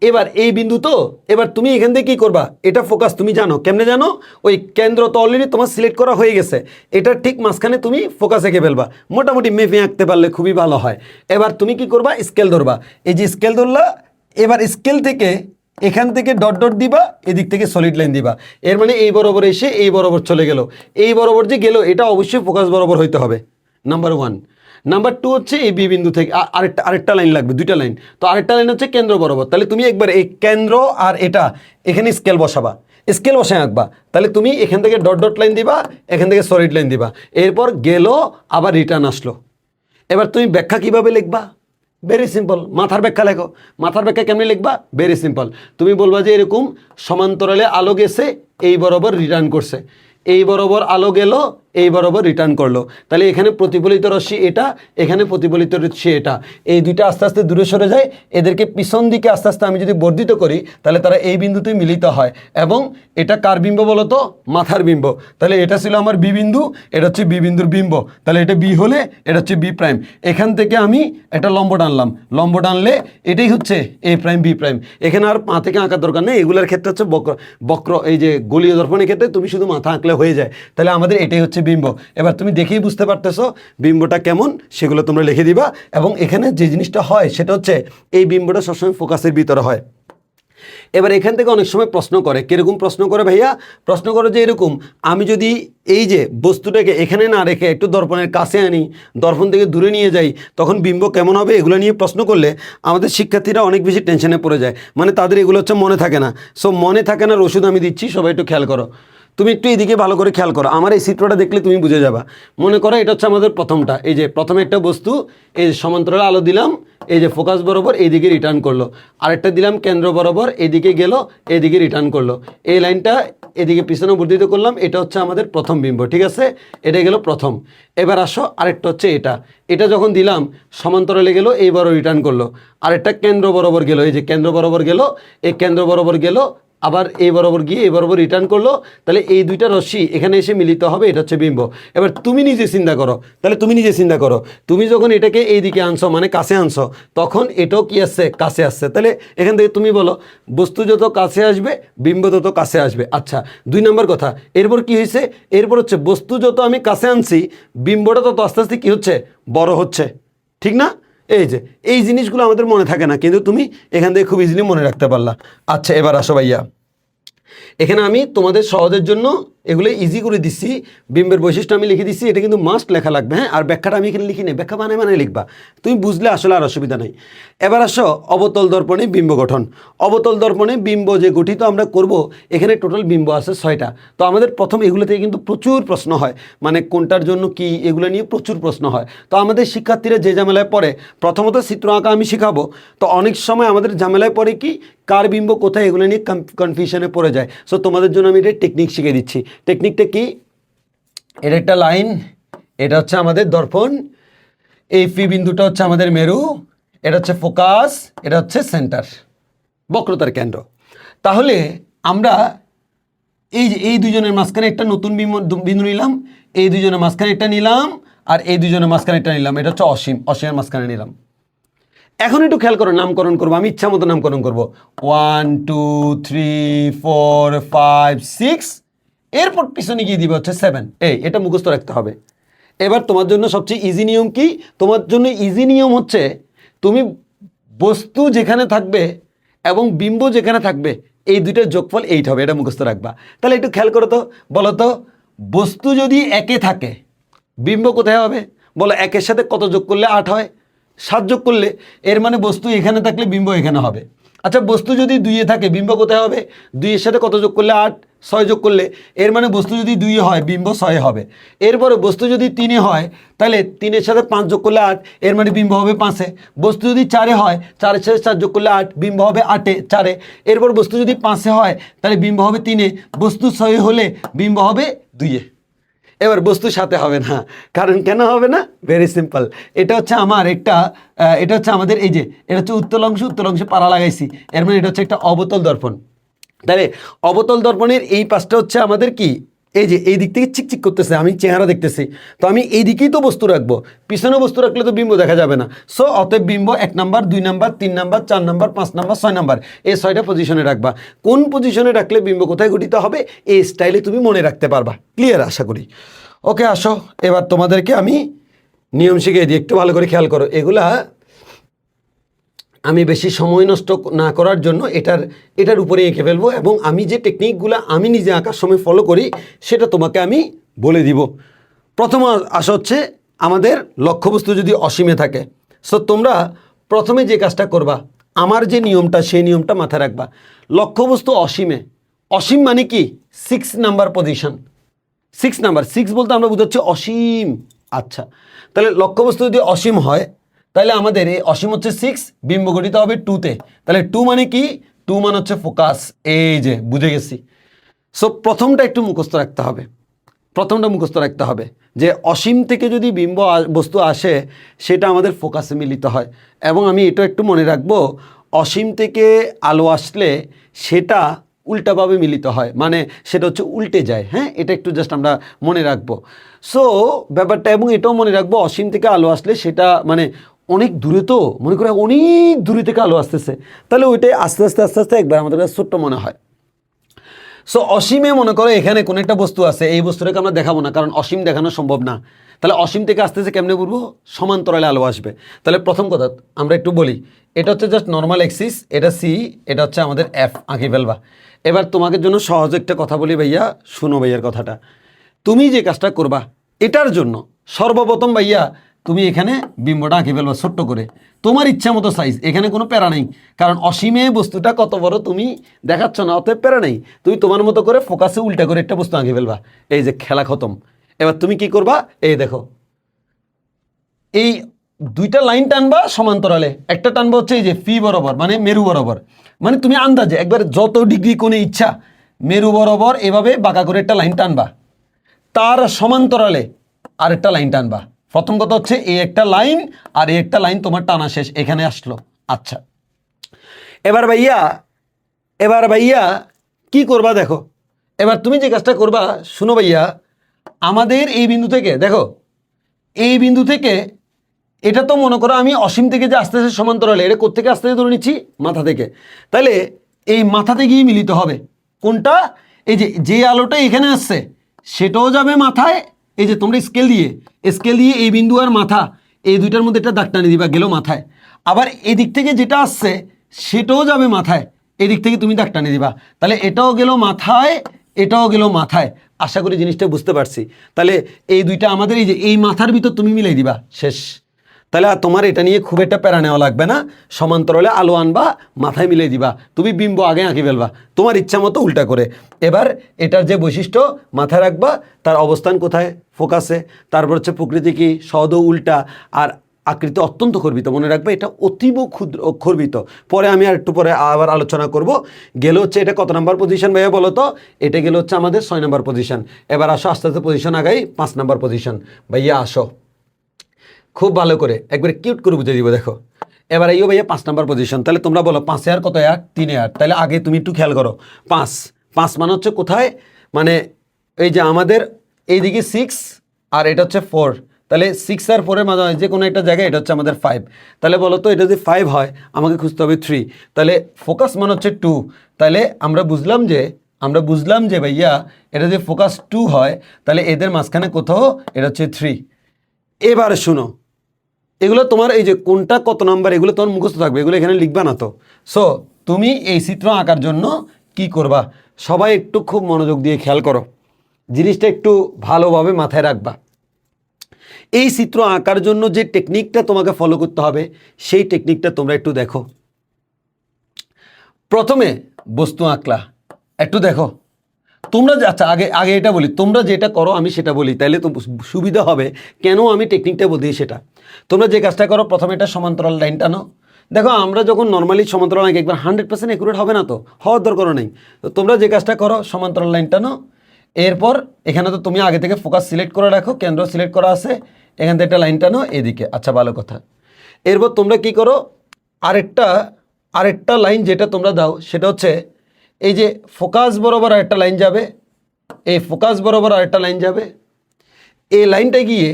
এবার এই বিন্দু তো, এবার তুমি এখান থেকে কী করবা, এটা ফোকাস তুমি জানো কেমনে জানো, ওই কেন্দ্র তো অলরেডি তোমার সিলেক্ট করা হয়ে গেছে, এটা ঠিক মাঝখানে তুমি ফোকাস এঁকে ফেলবা, মোটামুটি মেপে আঁকতে পারলে খুবই ভালো হয়। এবার তুমি কি করবা, স্কেল ধরবা, এই যে স্কেল ধরলা, এবার স্কেল থেকে এখান থেকে ডট ডট দিবা, এদিক থেকে সলিড লাইন দিবা, এর মানে এই বরাবর এসে এই বরাবর চলে গেল, এই বরাবর যে গেল এটা অবশ্যই ফোকাস বরাবর হইতে হবে, নাম্বার 1। নাম্বার 2 হচ্ছে এই বি বিন্দু থেকে আরেকটা লাইন লাগবে, 2টা লাইন, তো আরেকটা লাইন হচ্ছে কেন্দ্র বরাবর, তাহলে তুমি একবার এই কেন্দ্র আর এটা এখানে স্কেল বসাবা, স্কেল বসায় আঁকবা, তাহলে তুমি এখান থেকে ডট ডট লাইন দিবা, এখান থেকে সলিড লাইন দিবা, এরপর গেল আবার রিটার্ন আসলো। এবার তুমি ব্যাখ্যা কিভাবে লিখবা, ভেরি সিম্পল, মাথার ব্যাখ্যা লেখো। মাথার ব্যাখ্যা কেমনি লিখবা, ভেরি সিম্পল, তুমি বলবা যে এরকম সমান্তরালে আলো গেছে, এই বরাবর রিটার্ন করছে, এই বরাবর আলো গেল, এই বরাবর রিটার্ন করলো, তাহলে এখানে প্রতিফলিত রশ্মি এটা, এখানে প্রতিফলিত রশ্মি এটা, এই দুইটা আস্তে আস্তে দূরে সরে যায়, এদেরকে পিছন দিকে আস্তে আস্তে আমি যদি বর্ধিত করি তাহলে তারা এই বিন্দুতে মিলিত হয়, এবং এটা কার বিম্ব বলো তো, মাথার বিম্ব। তাহলে এটা ছিল আমার বি বিন্দু, এটা হচ্ছে বি বিন্দুর বিম্ব, তাহলে এটা বি হলে এটা হচ্ছে বি প্রাইম। এখান থেকে আমি একটা লম্ব টানলাম, লম্ব টানলে এটাই হচ্ছে এ প্রাইম বি প্রাইম। এখানে আর পা থেকে আঁকার দরকার নেই, এগুলোর ক্ষেত্রে হচ্ছে বক্র এই যে গলীয় দর্পণের ক্ষেত্রে তুমি শুধু মাথা আঁকলে হয়ে যায়। তাহলে আমাদের এটাই হচ্ছে বিম্ব। এবার তুমি দেখেই বুঝতে পারতেছো বিম্বটা কেমন, সেগুলো তোমরা লিখে দিবা। এবং এখানে যে জিনিসটা হয় সেটা হচ্ছে এই বিম্বটা সবসময় ফোকাসের ভিতরে হয়। এবার এখান থেকে অনেক সময় প্রশ্ন করে, কীরকম প্রশ্ন করে ভাইয়া, প্রশ্ন করে যে এরকম, আমি যদি এই যে বস্তুটাকে এখানে না রেখে একটু দর্পণের কাছে আনি, দর্পণ থেকে দূরে নিয়ে যাই, তখন বিম্ব কেমন হবে, এগুলো নিয়ে প্রশ্ন করলে আমাদের শিক্ষার্থীরা অনেক বেশি টেনশনে পড়ে যায়, মানে তাদের এগুলো হচ্ছে মনে থাকে না। সো মনে থাকে না ওষুধ আমি দিচ্ছি, সবাই একটু খেয়াল করো, তুমি একটু এদিকে ভালো করে খেয়াল করো, আমার এই চিত্রটা দেখলে তুমি বুঝে যাবা। মনে করো এটা হচ্ছে আমাদের প্রথমটা, এই যে প্রথমে একটা বস্তু, এই যে সমান্তরাল আলো দিলাম, এই যে ফোকাস বরাবর এইদিকে রিটার্ন করলো, আরেকটা দিলাম কেন্দ্র বরাবর, এদিকে গেল, এদিকে রিটার্ন করলো, এই লাইনটা এদিকে পিছনে বর্ধিত করলাম, এটা হচ্ছে আমাদের প্রথম বিম্ব, ঠিক আছে, এটা গেল প্রথম। এবার আসো আরেকটা হচ্ছে এটা, এটা যখন দিলাম সমান্তরালে গেল, এইবারও রিটার্ন করলো, আরেকটা কেন্দ্র বরাবর গেল, এই যে কেন্দ্র বরাবর গেল, এই কেন্দ্র বরাবর গেল, আবার এই বরাবর গিয়ে এই বরাবর রিটার্ন করলো, তাহলে এই দুইটা রশ্মি এখানে এসে মিলিত হবে, এটা হচ্ছে বিম্ব। এবার তুমি নিজে চিন্তা করো, তাহলে তুমি নিজে চিন্তা করো, তুমি যখন এটাকে এই দিকে আনছো মানে কাছে আনছো, তখন এটাও কি আসছে, কাছে আসছে, তাহলে এখান থেকে তুমি বলো বস্তু যত কাছে আসবে বিম্ব তত কাছে আসবে। আচ্ছা, 2 নম্বর কথা, এরপর কি হয়েছে, এরপর হচ্ছে বস্তু যত আমি কাছে আনছি বিম্বটা তত আস্তে আস্তে কী হচ্ছে, বড় হচ্ছে, ঠিক না? এই যে এই জিনিসগুলো আমাদের মনে থাকে না, কিন্তু তুমি এখান থেকে খুব ইজিলি মনে রাখতে পারলা। আচ্ছা, এবার আসো ভাইয়া, এখানে আমি তোমাদের সহজের জন্য এগুলো ইজি করে দিচ্ছি, বিম্বের বৈশিষ্ট্য আমি লিখে দিচ্ছি, এটা কিন্তু মাস্ট লেখা লাগবে, হ্যাঁ। আর ব্যাখ্যাটা আমি এখানে লিখি নেই, ব্যাখ্যা মানে লিখবা, তুমি বুঝলে আসলে আর অসুবিধা নেই। এবার আসো অবতল দর্পণে বিম্ব গঠন। অবতল দর্পণে বিম্ব যে গঠিত আমরা করব, এখানে টোটাল বিম্ব আছে 6টা। তো আমাদের প্রথম এগুলো থেকে কিন্তু প্রচুর প্রশ্ন হয়, মানে কোনটার জন্য কি, এগুলো নিয়ে প্রচুর প্রশ্ন হয়। তো আমাদের শিক্ষার্থীরা যে ঝামেলায় পড়ে, প্রথমত চিত্র আঁকা আমি শেখাবো, তো অনেক সময় আমাদের ঝামেলায় পড়ে কি, কার বিম্ব কোথায়, এগুলো নিয়ে কনফিউশনে পড়ে যায়। সো তোমাদের জন্য আমি এটা টেকনিক শিখে দিচ্ছি। টেকনিকটা কি, এটা একটা লাইন, এটা হচ্ছে আমাদের দর্পণ, এই পি বিন্দুটা হচ্ছে আমাদের মেরু, এটা হচ্ছে ফোকাস, এটা হচ্ছে সেন্টার, বক্রতার কেন্দ্র। তাহলে আমরা এই যে এই দুজনের মাঝখানে একটা নতুন বিন্দু নিলাম, এই দুজনের মাঝখানে একটা নিলাম, আর এই দুজনের মাঝখানে একটা নিলাম, এটা হচ্ছে অসীম, অসীমের মাঝখানে নিলাম। এখন একটু খেয়াল করো, নামকরণ করবো, আমি ইচ্ছা মতো নামকরণ করবো, 1 2 3 4 5 6, এরপর পিছনে গিয়ে দিবে হচ্ছে 7। এটা মুখস্থ রাখতে হবে। এবার তোমার জন্য সবচেয়ে ইজি নিয়ম কি, তোমার জন্য ইজি নিয়ম হচ্ছে তুমি বস্তু যেখানে থাকবে এবং বিম্ব যেখানে থাকবে এই দুইটার যোগফল 8 হবে, এটা মুখস্থ রাখবা। তাহলে একটু খেয়াল করো তো, বলো তো বস্তু যদি 1-এ থাকে বিম্ব কোথায় হবে, বলো 1-এর সাথে কত যোগ করলে 8 হয়, 7 যোগ করলে, এর মানে বস্তু এখানে থাকলে বিম্ব এখানে হবে। আচ্ছা, বস্তু যদি 2-এ থাকে বিম্ব কোথায় হবে, 2-এর সাথে কত যোগ করলে 8, 6 যোগ করলে, এর মানে বস্তু যদি 2-এ হয় বিম্ব 6 হবে। এরপরে বস্তু যদি 3-এ হয় তাহলে 3-এর সাথে 5 যোগ করলে 8, এর মানে বিম্ব হবে 5-এ। বস্তু যদি 4-এ হয়, 4-এর সাথে 4 যোগ করলে 8, বিম্ব হবে 8-এ, 4-এ। এরপর বস্তু যদি 5-এ হয় তাহলে বিম্ব হবে 3-এ, বস্তু 6-এ হলে বিম্ব হবে 2-এ। এবার বস্তু সাথে হবে না, কারণ কেন হবে না, ভেরি সিম্পল, এটা হচ্ছে আমার একটা এটা হচ্ছে আমাদের এই যে এটা হচ্ছে উত্তল অংশে পাড়া লাগাইছি, এর মানে এটা হচ্ছে একটা অবতল দর্পণ। তাহলে অবতল দর্পণের এই পাশটা হচ্ছে আমাদের কি, এই যে এই দিক থেকে চিকচিক করতেছে, আমি চেহারা দেখতেছি, তো আমি এই দিকেই তো বস্তু রাখবো, পিছনে বস্তু রাখলে তো বিম্ব দেখা যাবে না। সো অতএব বিম্ব 1 number, 2 number, 3 number, 4 number, 5 number, 6 number, এই 6টা পজিশনে রাখবা। কোন পজিশনে রাখলে বিম্ব কোথায় গঠিত হবে এই স্টাইলে তুমি মনে রাখতে পারবা। ক্লিয়ার আশা করি। ওকে, আসো এবার তোমাদেরকে আমি নিয়ম শিখিয়ে দিই, একটু ভালো করে খেয়াল করো। এগুলা আমি বেশি সময় নষ্ট না করার জন্য এটার উপরে এঁকে ফেলবো, এবং আমি যে টেকনিকগুলো আমি নিজে আঁকার সময় ফলো করি সেটা তোমাকে আমি বলে দিব। প্রথম আসা হচ্ছে আমাদের লক্ষ্যবস্তু যদি অসীমে থাকে, সো তোমরা প্রথমে যে কাজটা করবা, আমার যে নিয়মটা সেই নিয়মটা মাথায় রাখবা। লক্ষ্যবস্তু অসীমে, অসীম মানে কি 6 নাম্বার পজিশন, 6 নাম্বার, 6 বলতে আমরা বুঝাচ্ছি অসীম। আচ্ছা, তাহলে লক্ষ্যবস্তু যদি অসীম হয় তাহলে আমাদের এই অসীম হচ্ছে 6, বিম্ব গঠিত হবে 2তে। তাহলে 2 মানে কি, 2 মানে হচ্ছে ফোকাস। এই যে বুঝে গেছি। সো প্রথমটা একটু মুখস্থ রাখতে হবে, প্রথমটা মুখস্থ রাখতে হবে যে অসীম থেকে যদি বিম্ব বস্তু আসে সেটা আমাদের ফোকাসে মিলিত হয়। এবং আমি এটা একটু মনে রাখবো, অসীম থেকে আলো আসলে সেটা উল্টাভাবে মিলিত হয়, মানে সেটা হচ্ছে উল্টে যায়। হ্যাঁ, এটা একটু জাস্ট আমরা মনে রাখবো। সো ব্যাপারটা, এবং এটাও মনে রাখবো অসীম থেকে আলো আসলে সেটা মানে অনেক দূরে, তো মনে করে অনেক দূরে থেকে আলো আসতেছে, তাহলে ওইটাই আস্তে আস্তে আস্তে আস্তে একবার আমাদের কাছে ছোট্ট মনে হয়। সো অসীমে মনে করো এখানে কোনো একটা বস্তু আছে, এই বস্তুটাকে আমরা দেখাবো না, কারণ অসীম দেখানো সম্ভব না। তাহলে অসীম থেকে আসতেছে কেমনে বলবো, সমান্তরালে আলো আসবে। তাহলে প্রথম কথা আমরা একটু বলি, এটা হচ্ছে জাস্ট নর্মাল এক্সিস, এটা সি, এটা হচ্ছে আমাদের এফ, আঁকি ফেলবা। এবার তোমাদের জন্য সহজ একটা কথা বলি ভাইয়া, শুনো ভাইয়ার কথাটা। তুমি যে কাজটা করবা এটার জন্য সর্বপ্রথম ভাইয়া তুমি এখানে বিম্বটা আঁকি ফেলবা ছোট্ট করে, তোমার ইচ্ছা মতো সাইজ, এখানে কোনো প্যারা নেই, কারণ অসীমে বস্তুটা কত বড় তুমি দেখাচ্ছ না, অতএব প্যারা নেই। তুমি তোমার মতো করে ফোকাসে উল্টা করে একটা বস্তু আঁকি ফেলবা। এই যে খেলা খতম। এবার তুমি কি করবা, এই দেখো এই দুইটা লাইন টানবা সমান্তরালে, একটা টানবা হচ্ছে এই যে ফি বরাবর, মানে মেরু বরাবর, মানে তুমি আন্দাজে একবার যত ডিগ্রি কোণে ইচ্ছা মেরু বরাবর এভাবে বাঁকা করে একটা লাইন টানবা, তার সমান্তরালে আরেকটা লাইন টানবা। প্রথম কথা হচ্ছে এই একটা লাইন আর এই একটা লাইন তোমার টানা শেষ, এখানে আসলো। আচ্ছা, এবার ভাইয়া কি করবা দেখো। এবার তুমি যে কাজটা করবা, শুনো ভাইয়া, আমাদের এই বিন্দু থেকে দেখো, এই বিন্দু থেকে এটা তো মনে করো আমি অসীম থেকে যে আস্তে আস্তে সমান্তরালে, এটা কোত্থেকে আস্তে আস্তে ধরে নিচ্ছি, মাথা থেকে। তাহলে এই মাথা থেকেই মিলিত হবে কোনটা, এই যে আলোটা এখানে আসছে সেটাও যাবে মাথায়। এই যে তোমরা স্কেল দিয়ে এই বিন্দু আর মাথা, এই দুইটার মধ্যে একটা দাগ টানে দিবা, গেল মাথায়। আবার এদিক থেকে যেটা আসছে সেটাও যাবে মাথায়, এদিক থেকে তুমি দাগ টানে দিবা, তাহলে এটাও গেল মাথায়, এটাও গেল মাথায়। আশা করি জিনিসটা বুঝতে পারছি। তাহলে এই দুইটা আমাদের এই যে এই মাথার ভিতর তুমি মিলাই দিবা, শেষ। তাহলে আর তোমার এটা নিয়ে খুব একটা প্যারা নেওয়া লাগবে না, সমান্তরালে আলো আনবা, মাথায় মিলিয়ে দিবা, তুমি বিম্ব আগে আঁকি ফেলবা তোমার ইচ্ছা মতো উল্টা করে। এবার এটার যে বৈশিষ্ট্য মাথায় রাখবা, তার অবস্থান কোথায়, ফোকাসে, তারপর হচ্ছে প্রকৃতি কি, সদ উল্টা, আর আকৃতি অত্যন্ত খর্বিত। মনে রাখবে এটা অতীব ক্ষুদ্র খর্বিত। পরে আমি আর একটু পরে আবার আলোচনা করব। গেলে হচ্ছে এটা কত নাম্বার পজিশন ভাইয়া বলো তো, এটা গেলে হচ্ছে আমাদের 6 নাম্বার পজিশন। এবার আসো আস্তে আস্তে পজিশন আগাই, 5 নাম্বার পজিশন। ভাইয়া আসো, খুব ভালো করে একবারে কিউট করে বুঝে দিব। দেখো এবার এইও ভাইয়া 5 নাম্বার পজিশন। তাহলে তোমরা বলো 5 আর কত, 1 3 আর, তাহলে আগে তুমি একটু খেয়াল করো। 5 মানে হচ্ছে কোথায়, মানে এই যে আমাদের এইদিকে 6 আর এটা হচ্ছে 4, তাহলে 6 আর 4 এর মাঝে যে কোনো একটা জায়গায় এটা হচ্ছে আমাদের 5। তাহলে বলো তো এটা যদি 5 হয় আমাকে খুঁজতে হবে 3, তাহলে ফোকাস মানে হচ্ছে 2। তাহলে আমরা বুঝলাম যে ভাইয়া এটা যদি ফোকাস 2 হয় তাহলে এদের মাঝখানে কোথাও এটা হচ্ছে 3। এবার শুনো, এগুলো তোমার এই যে কোনটা কত নাম্বার এগুলো তোমার মুখস্থ থাকবে, এগুলো এখানে লিখবা না তো। সো তুমি এই চিত্র আঁকার জন্য কি করবা, সবাই একটু খুব মনোযোগ দিয়ে খেয়াল করো, জিনিসটা একটু ভালোভাবে মাথায় রাখবা। এই চিত্র আঁকার জন্য যে টেকনিকটা তোমাকে ফলো করতে হবে সেই টেকনিকটা তোমরা একটু দেখো। প্রথমে বস্তু আঁকলা, একটু দেখো তোমরা। আচ্ছা আগে এটা বলি, তোমরা যেটা করো আমি সেটা বলি, তাইলে তো সুবিধা হবে। কেন আমি টেকনিকটা বলি সেটা, তোমরা যে কাজটা করো প্রথমে এটা সমান্তরাল লাইন টানো। দেখো আমরা যখন নর্মালি সমান্তরাল আঁকি একবার 100% অ্যাকুরেট হবে না, তো হওয়ার দরকার নেই। তো তোমরা যে কাজটা করো সমান্তরাল লাইন টানো। এরপর এখানে তো তুমি আগে থেকে ফোকাস সিলেক্ট করে রাখো, কেন্দ্র সিলেক্ট করা আছে, এখান থেকে একটা লাইন টানো এদিকে। আচ্ছা ভালো কথা। এরপর তোমরা কি করো, আরেকটা লাইন যেটা তোমরা দাও সেটা হচ্ছে এই যে ফোকাস বরাবর আরেকটা লাইন যাবে, এই ফোকাস বরাবর আরেকটা লাইন যাবে, এই লাইনটা গিয়ে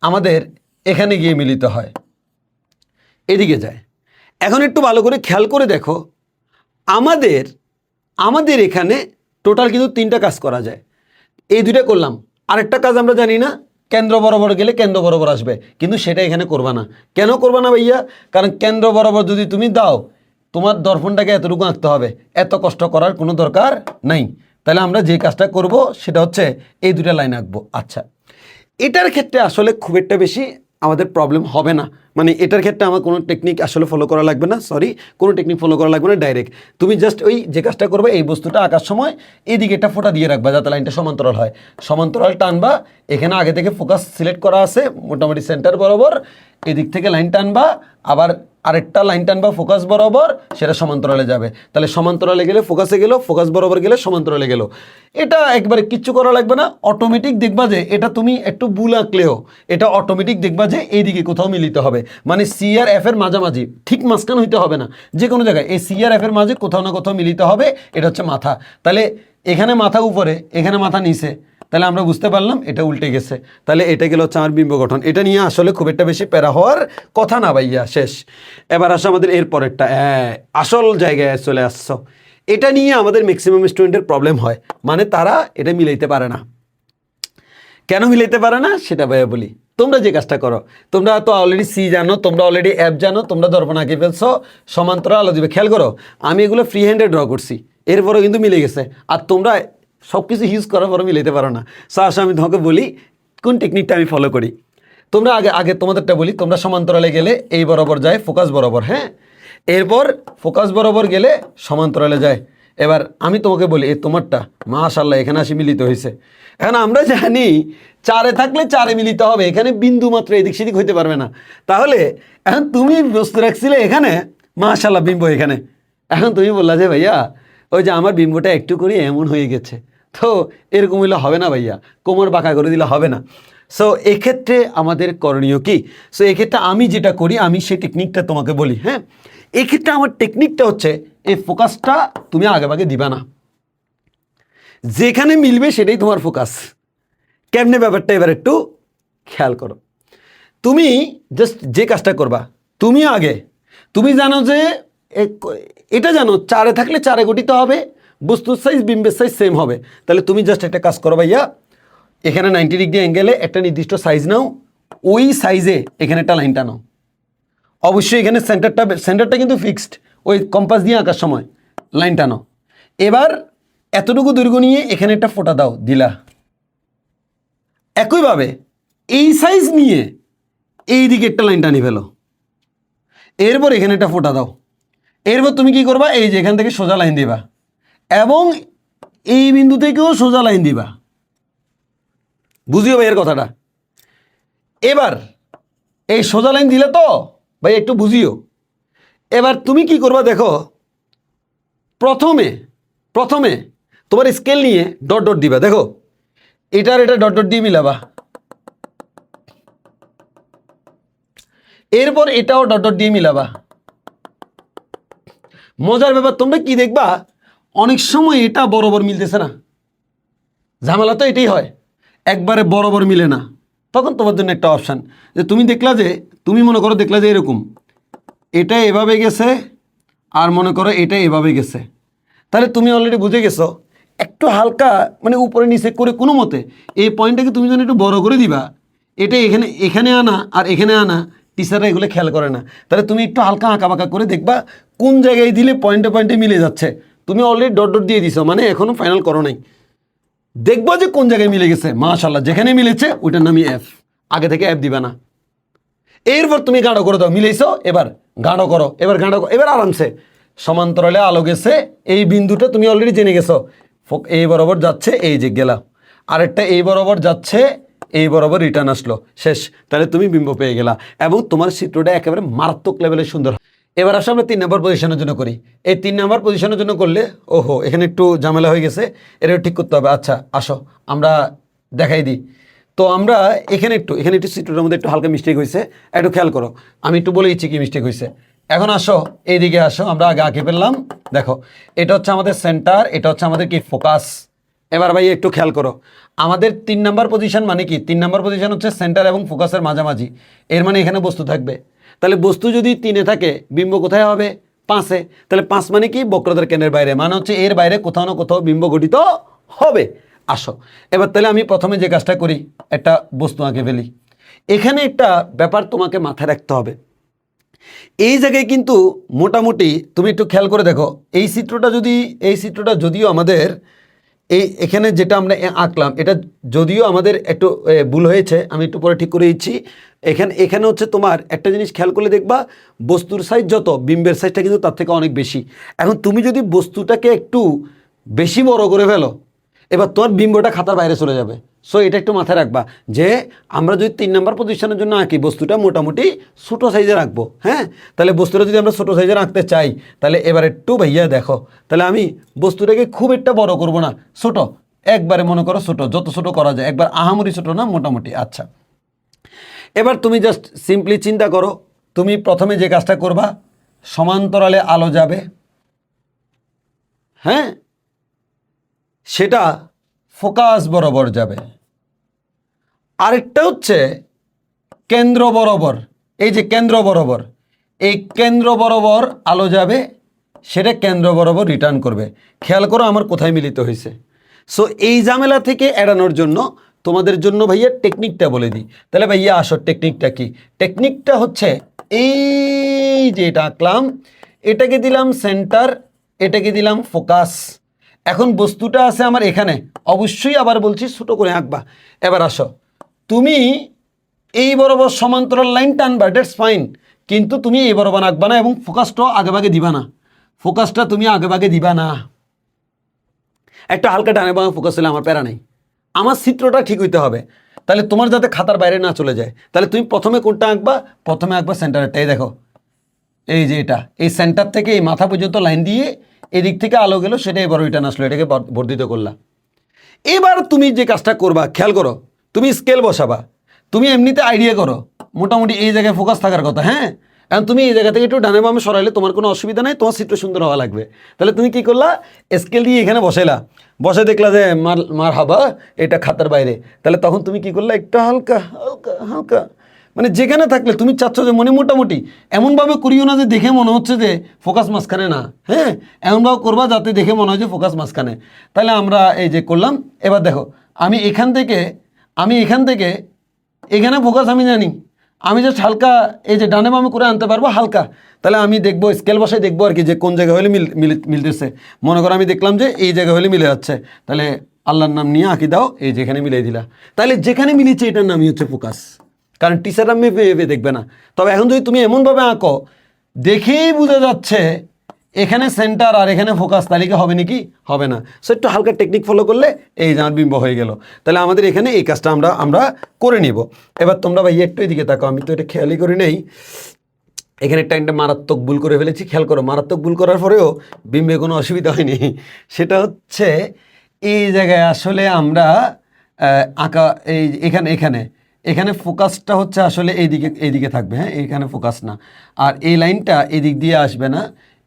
আমাদের এখানে গিয়ে মিলিত হয়, এদিকে যায়। এখন একটু ভালো করে খেয়াল করে দেখো, আমাদের এখানে টোটাল কিন্তু 3টা কাজ করা যায়। এই 2টা করলাম, আরেকটা কাজ আমরা জানি না, কেন্দ্র বরাবর গেলে কেন্দ্র বরাবর আসবে, কিন্তু সেটা এখানে করবা না। কেন করবা না ভাইয়া? কারণ কেন্দ্র বরাবর যদি তুমি দাও, তোমার দর্পণটাকে এতটুকু আঁকতে হবে, এত কষ্ট করার কোনো দরকার নাই। তাহলে আমরা যে কাজটা করব সেটা হচ্ছে এই 2টা লাইন আঁকবো। আচ্ছা, এটার ক্ষেত্রে আসলে খুব একটা বেশি আমাদের প্রবলেম হবে না, মানে এটার ক্ষেত্রে আমার কোনো টেকনিক আসলে ফলো করা লাগবে না, কোনো টেকনিক ফলো করা লাগবে না, ডাইরেক্ট তুমি জাস্ট ওই যে কাজটা করবে, এই বস্তুটা আঁকার সময় এইদিকে একটা ফোঁটা দিয়ে রাখবা যাতে লাইনটা সমান্তরাল হয়, সমান্তরাল টানবা, এখানে আগে থেকে ফোকাস সিলেক্ট করা আছে মোটামুটি সেন্টার বরাবর, এদিক থেকে লাইন টানবা, আবার আরেকটা লাইন টানবা ফোকাস বরাবর, সেটা সমান্তরালে যাবে। তাহলে সমান্তরালে গেলে ফোকাসে গেল, ফোকাস বরাবর গেলে সমান্তরালে গেল। এটা একবারে কিচ্ছু করা লাগবে না, অটোমেটিক দেখবা যে এটা তুমি একটু ভুল আঁকলেও এটা অটোমেটিক দেখবা যে এইদিকে কোথাও মিলিত হবে, মানে সি আর এফ এর মাঝামাঝি, ঠিক মাঝখানে হইতে হবে না, যে কোনো জায়গায় এই সি আর এফ এর মাঝে কোথাও না কোথাও মিলিত হবে। এটা হচ্ছে মাথা, তাহলে এখানে মাথা উপরে, এখানে মাথা নিচে, তাহলে আমরা বুঝতে পারলাম এটা উল্টে গেছে। তাহলে এটা গেল হচ্ছে আমার বিম্ব গঠন। এটা নিয়ে আসলে খুব একটা বেশি প্যারা হওয়ার কথা না ভাইয়া, শেষ। এবার আসো আমাদের এর পরেরটা, আসল জায়গায় চলে আসছো। এটা নিয়ে আমাদের ম্যাক্সিমাম স্টুডেন্টের প্রবলেম হয়, মানে তারা এটা মিলাইতে পারে না। কেন মিলাইতে পারে না সেটা ভাইয়া বলি। তোমরা যে কাজটা করো, তোমরা তো অলরেডি সি জানো, তোমরা অলরেডি এফ জানো, তোমরা দর্পণ আঁকে ফেলছো, সমান্তরাল আলো দিবে। খেয়াল করো, আমি এগুলো ফ্রি হ্যান্ডে ড্র করছি, এরপরও কিন্তু মিলে গেছে, আর তোমরা সব কিছু ইউজ করার পরও মিলাইতে পারো না। সো আসো আমি তোমাকে বলি কোন টেকনিকটা আমি ফলো করি। তোমরা আগে তোমাদেরটা বলি, তোমরা সমান্তরালে গেলে এই বরাবর যায় ফোকাস বরাবর, হ্যাঁ, এরপর ফোকাস বরাবর গেলে সমান্তরালে যায়। এবার আমি তোমাকে বলি এই তোমারটা মাশাআল্লাহ এখানে আসি মিলিত হয়েছে। এখন আমরা জানি 4-এ থাকলে 4-এ মিলিত হবে, এখানে বিন্দু মাত্র এদিক সেদিক হইতে পারবে না। তাহলে এখন তুমি বস্তু রাখছিলে এখানে, মাশাআল্লাহ বিম্ব এখানে, এখন তুমি বললা যে ভাইয়া ওই যে আমার বিম্বটা একটু করে এমন হয়ে গেছে, তো এরকম হইলে হবে না ভাইয়া, কোমর বাঁকা করে দিলে হবে না। সো এক্ষেত্রে আমাদের করণীয় কি? সো এক্ষেত্রে আমি যেটা করি, আমি সেই টেকনিকটা তোমাকে বলি। হ্যাঁ, এক্ষেত্রে আমার টেকনিকটা হচ্ছে এই ফোকাসটা তুমি আগেভাগে দিবা না, যেখানে মিলবে সেটাই তোমার ফোকাস। কেমনে ব্যাপারটা এবার একটু খেয়াল করো। তুমি জাস্ট যে কাজটা করবা, তুমি জানো যে এটা জানো 4-এ থাকলে 4-এ গঠিত হবে, বস্তুর সাইজ বিম্বের সাইজ সেম হবে। তাহলে তুমি জাস্ট একটা কাজ করো ভাইয়া, এখানে 90 ডিগ্রি অ্যাঙ্গেলে একটা নির্দিষ্ট সাইজ নাও, ওই সাইজে এখানে একটা লাইন টানো। অবশ্যই এখানে সেন্টারটা কিন্তু ফিক্সড, ওই কম্পাস দিয়ে আঁকার সময় লাইন টানো। এবার এতটুকু দৈর্ঘ্য নিয়ে এখানে একটা ফোঁটা দাও, দিলা। একইভাবে এই সাইজ নিয়ে এই দিকে একটা লাইন টানি ফেলো, এরপর এখানে একটা ফোঁটা দাও। এরপর তুমি কি করবা, এই যে এখান থেকে সোজা লাইন দিবা এবং এই বিন্দু থেকেও সোজা লাইন দিবা। বুঝিও ভাই এর কথাটা। এবার এই সোজা লাইন দিলে তো ভাই একটু বুঝিও। এবার তুমি কি করবা দেখো, প্রথমে তোমার স্কেল নিয়ে ডট ডট দিবা। দেখো এটা ডট ডট দিয়ে মিলাবা, এরপর এটাও ডট ডট দিয়ে মিলাবা। মজার ব্যাপার তোমরা কি দেখবা, অনেক সময় এটা বরাবর মিলতেছে না, ঝামেলা তো এটাই হয়, একবারে বরাবর মিলে না। তখন তোমার জন্য একটা অপশান, যে তুমি মনে করো দেখলা যে এরকম এটা এভাবে গেছে আর মনে করো এটা এভাবে গেছে, তাহলে তুমি অলরেডি বুঝে গেছো একটু হালকা মানে উপরে নিচে করে কোনো মতে এই পয়েন্টটাকে তুমি যখন একটু বড় করে দিবা, এটা এখানে আনা আর এখানে আনা, টিচাররা এগুলো খেয়াল করে না। তাহলে তুমি একটু হালকা আঁকা বাঁকা করে দেখবা কোন জায়গায় দিলে পয়েন্টে মিলে যাচ্ছে। তুমি অলরেডি ডট ডট দিয়ে দিছো, মানে এখনও ফাইনাল করো নাই, দেখবা যে কোন জায়গায় মিলে গেছে। মাশাআল্লাহ, যেখানে মিলেছে ওইটার নামই এফ, আগে থেকে এফ দিবা না। এরপর তুমি গাঢ় করে দাও, মিলেইছো, এবার গাঢ় করো, এবার আরামসে সমান্তরালে আলো গেছে, এই বিন্দুটা তুমি অলরেডি জেনে গেছো, এই বরাবর যাচ্ছে, এই যে গেলা, আরেকটা এই বরাবর যাচ্ছে, এই বরাবর রিটার্ন আসলো, শেষ। তাহলে তুমি বিম্ব পেয়ে গেলা এবং তোমার চিত্রটা একেবারে মারাত্মক লেভেলে সুন্দর। এবার আসলে আমরা 3 নম্বর পজিশনের জন্য করি। এই 3 নম্বর পজিশনের জন্য করলে ওহো এখানে একটু ঝামেলা হয়ে গেছে, এটা ঠিক করতে হবে। আচ্ছা আসো আমরা দেখাই দিই। তো আমরা এখানে একটু চিত্রটার মধ্যে একটু হালকা মিস্টেক হয়েছে, একটু খেয়াল করো, আমি একটু বলে দিচ্ছি কি মিস্টেক হয়েছে। এখন আসো এইদিকে আসো, আমরা আগে আঁকে ফেললাম। দেখো এটা হচ্ছে আমাদের সেন্টার, এটা হচ্ছে আমাদের কি ফোকাস, এবার ভাই একটু খেয়াল করো, আমাদের 3 নাম্বার পজিশন মানে কি? 3 নাম্বার পজিশন হচ্ছে সেন্টার এবং ফোকাসের মাঝামাঝি। এর মানে এখানে বস্তু থাকবে। তাহলে বস্তু যদি 3-এ থাকে, বিম্ব কোথায় হবে? 5-এ। তাহলে 5 মানে কি? বক্রতার কেন্দ্রের বাইরে, মানে হচ্ছে এর বাইরে কোথাও না কোথাও বিম্ব গঠিত হবে। আসো এবার তাহলে আমি প্রথমে যে কাজটা করি, একটা বস্তু আঁকে ফেলি। এখানে একটা ব্যাপার তোমাকে মাথায় রাখতে হবে। এই জায়গায় কিন্তু মোটামুটি তুমি একটু খেয়াল করে দেখো, এই চিত্রটা যদিও আমাদের এখানে যেটা আমরা আঁকলাম, এটা যদিও আমাদের একটু ভুল হয়েছে, আমি একটু পরে ঠিক করে দিচ্ছি। এখানে হচ্ছে তোমার একটা জিনিস খেয়াল করলে দেখবা, বস্তুর সাইজ যত, বিম্বের সাইজটা কিন্তু তার থেকে অনেক বেশি। এখন তুমি যদি বস্তুটাকে একটু বেশি বড় করে ফেলো, এবার তোমার বিম্বটা খাতার বাইরে চলে যাবে। সো এটা একটু মাথায় রাখবা যে আমরা যদি 3 নাম্বার পজিশনের জন্য আঁকি, বস্তুটা মোটামুটি ছোটো সাইজে রাখবো। হ্যাঁ, তাহলে বস্তুটা যদি আমরা ছোটো সাইজে রাখতে চাই, তাহলে এবার একটু ভাইয়া দেখো, তাহলে আমি বস্তুটাকে খুব একটা বড় করব না, ছোট, একবারে মনে করো ছোট, যত ছোট করা যায়, একবার আহামরি ছোট না, মোটামুটি। আচ্ছা, এবার তুমি জাস্ট সিম্পলি চিন্তা করো, তুমি প্রথমে যে কাজটা করবা, সমান্তরালে আলো যাবে, হ্যাঁ, সেটা ফোকাস বরাবর যাবে। আরেকটা হচ্ছে কেন্দ্র বরাবর, এই যে কেন্দ্র বরাবর, এই কেন্দ্র বরাবর আলো যাবে, সেটা কেন্দ্র বরাবর রিটার্ন করবে। খেয়াল করো আমার কোথায় মিলিত হয়েছে। সো এই ঝামেলা থেকে এড়ানোর জন্য তোমাদের জন্য ভাইয়া টেকনিকটা বলে দিই। তাহলে ভাইয়া আসো, টেকনিকটা কি? টেকনিকটা হচ্ছে এই যে এটা আঁকলাম, এটাকে দিলাম সেন্টার, এটাকে দিলাম ফোকাস। এখন বস্তুটা আছে আমার এখানে, অবশ্যই আবার বলছি ছোট করে আঁকবা। এবার আসো, তুমি এই বরাবর সমান্তরাল লাইন টানবা, দ্যাটস ফাইন, কিন্তু তুমি এই বরাবর আঁকবা না এবং ফোকাসটাও আগেভাগে দিবা না। ফোকাসটা তুমি আগেভাগে দিবা না, একটা হালকা টানে বামে ফোকাস হলে আমার প্যারা নেই, আমার চিত্রটা ঠিক হইতে হবে। তাহলে তোমার যাতে খাতার বাইরে না চলে যায়, তাহলে তুমি প্রথমে কোনটা আঁকবা? প্রথমে আঁকবা সেন্টারটা। এই দেখো, এই যে এটা, এই সেন্টার থেকে এই মাথা পর্যন্ত লাইন দিয়ে এদিক থেকে আলো গেল, সেটা এবার রিটার্ন আসলো, এটাকে বর্ধিত করলা। এবার তুমি যে কাজটা করবা, খেয়াল করো, তুমি স্কেল বসাবা। তুমি এমনিতে আইডিয়া করো, মোটামুটি এই জায়গায় ফোকাস থাকার কথা। হ্যাঁ, এখন তুমি এই জায়গা থেকে একটু ডানে বামে সরাইলে তোমার কোনো অসুবিধা নাই, তোমার চিত্র সুন্দর হওয়া লাগবে। তাহলে তুমি কি করলা? স্কেল দিয়ে এখানে বসাইলা, বসে দেখলা যে মার হাবা এটা খাতার বাইরে। তাহলে তখন তুমি কি করলা? একটা হালকা হালকা হালকা, মানে যেখানে থাকলে তুমি চাচ্ছ যে মনে মোটামুটি এমনভাবে করিও না যে দেখে মনে হচ্ছে যে ফোকাস মাঝখানে না। হ্যাঁ, এমনভাবে করবা যাতে দেখে মনে হয় যে ফোকাস মাঝখানে। তাহলে আমরা এই যে করলাম। এবার দেখো, আমি এখান থেকে এখানে ফোকাস আমি জানি, আমি জাস্ট হালকা এই যে ডানে বামে করে আনতে পারবো হালকা। তাহলে আমি দেখবো, স্কেল বসায় দেখবো আর কি, যে কোন জায়গায় হলে মিলতেছে। মনে করো আমি দেখলাম যে এই জায়গায় হলে মিলে যাচ্ছে, তাহলে আল্লাহর নাম নিয়ে আঁকি দাও, এই যেখানে মিলিয়ে দিলা। তাহলে যেখানে মিলিয়েছে এটার নামই হচ্ছে ফোকাস, কারণ টিচাররা মেপে দেখবে না। তবে এখন যদি তুমি এমনভাবে আঁকো দেখেই বোঝা যাচ্ছে এখানে সেন্টার আর এখানে ফোকাস, তালিকা হবে নাকি? হবে না। সো একটু হালকা টেকনিক ফলো করলে এই যে আমার বিম্ব হয়ে গেল। তাহলে আমাদের এখানে এই কাজটা আমরা করে নিব। এবার তোমরা ভাই একটু এদিকে তাকাও, আমি তো এটা খেয়ালই করি নেই, এখানে একটা মারাত্মক ভুল করে ফেলেছি। খেয়াল করো, মারাত্মক ভুল করার পরেও বিম্বে কোনো অসুবিধা হয়নি। সেটা হচ্ছে এই জায়গায় আসলে আমরা আঁকা, এই এখানে ফোকাসটা হচ্ছে আসলে এইদিকে থাকবে। হ্যাঁ, এইখানে ফোকাস না, আর এই লাইনটা এদিক দিয়ে আসবে না,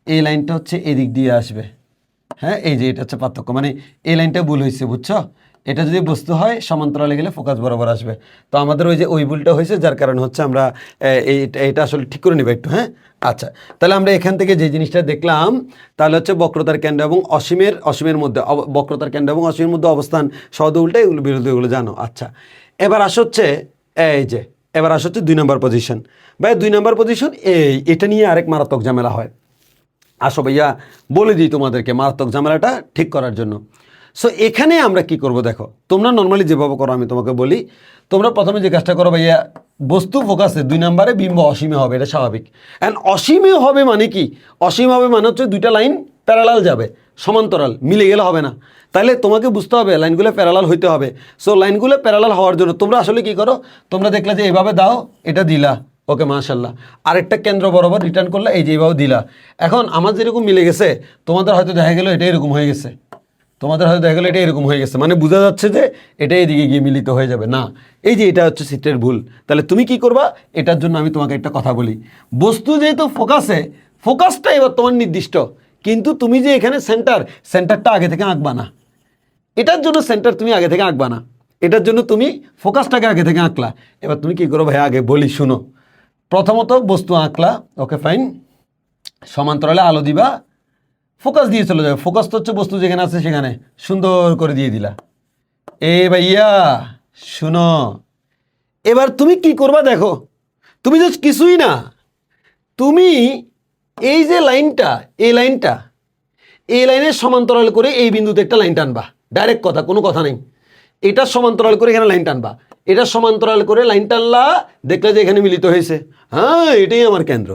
এই লাইনটা হচ্ছে এদিক দিয়ে আসবে। হ্যাঁ, এই যে এটা হচ্ছে পার্থক্য, মানে এই লাইনটা ভুল হয়েছে, বুঝছো? এটা যদি বস্তু হয় সমান্তরালে গেলে ফোকাস বরাবর আসবে। তো আমাদের ওই ভুলটা হয়েছে, যার কারণে হচ্ছে আমরা এইটা আসলে ঠিক করে নেব একটু। হ্যাঁ, আচ্ছা, তাহলে আমরা এখান থেকে যে জিনিসটা দেখলাম, তাহলে হচ্ছে বক্রতার কেন্দ্র এবং অসীমের মধ্যে, বক্রতার কেন্দ্র এবং অসীমের মধ্যে অবস্থান, সহজ উল্টা, এগুলো বিরোধী, এগুলো জানো। আচ্ছা, এবার আসছে 2 নম্বর পজিশন। ভাই 2 নম্বর পজিশন, এটা নিয়ে আরেক মারাত্মক ঝামেলা হয়। আসো ভাইয়া বলে দিই তোমাদেরকে মারাত্মক ঝামেলাটা ঠিক করার জন্য। সো এখানে আমরা কি করব দেখো, তোমরা নর্মালি যেভাবে করো আমি তোমাকে বলি, তোমরা প্রথমে যে কাজটা করো ভাইয়া, বস্তু ফোকাসে 2 নম্বরে বিম্ব অসীমে হবে, এটা স্বাভাবিক। অ্যান্ড অসীমে হবে মানে কি? অসীম হবে মানে হচ্ছে দুইটা লাইন প্যারালাল যাবে, সমান্তরাল, মিলে গেলে হবে না। তাহলে তোমাকে বুঝতে হবে লাইনগুলো প্যারালাল হইতে হবে। সো লাইনগুলো প্যারালাল হওয়ার জন্য তোমরা আসলে কি করো, তোমরা দেখলে যে এভাবে দাও, এটা দিলা, ওকে মাশাল্লাহ, আরেকটা কেন্দ্র বরাবর রিটার্ন করলে, এই যে এইভাবে দিলা। এখন আমার যেরকম মিলে গেছে, তোমাদের হয়তো দেখা গেলো এটা এরকম হয়ে গেছে, মানে বোঝা যাচ্ছে যে এটা এদিকে গিয়ে মিলিত হয়ে যাবে না। এই যে এটা হচ্ছে চিত্রের ভুল। তাহলে তুমি কি করবা? এটার জন্য আমি তোমাকে একটা কথা বলি, বস্তু যেহেতু ফোকাসটা এবার তোমার নির্দিষ্ট, কিন্তু তুমি যে এখানে সেন্টারটা আগে থেকে আঁকবা না। এটার জন্য সেন্টার তুমি আগে থেকে আঁকবা না, এটার জন্য তুমি ফোকাসটাকে আগে থেকে আঁকলা। এবার তুমি কি করো ভাই, আগে বলি শুনো। প্রথমত বস্তু আঁকলা, ওকে ফাইন, সমান্তরালে আলো দিবা, ফোকাস দিয়ে চলে যাবে। ফোকাস তো হচ্ছে বস্তু যেখানে আছে সেখানে সুন্দর করে দিয়ে দিলা। ভাইয়া শুনো, এবার তুমি কি করবা দেখো, তুমি জাস্ট কিছুই না, তুমি এই যে লাইনটা, এই লাইনের সমান্তরাল করে এই বিন্দুতে একটা লাইন টানবা। ডাইরেক্ট কথা, কোনো কথা নেই। এটা সমান্তরাল করে এখানে লাইন টানবা, এটা সমান্তরাল করে লাইন টানলা, দেখলে যে এখানে মিলিত হয়েছে, হ্যাঁ এটাই আমার কেন্দ্র।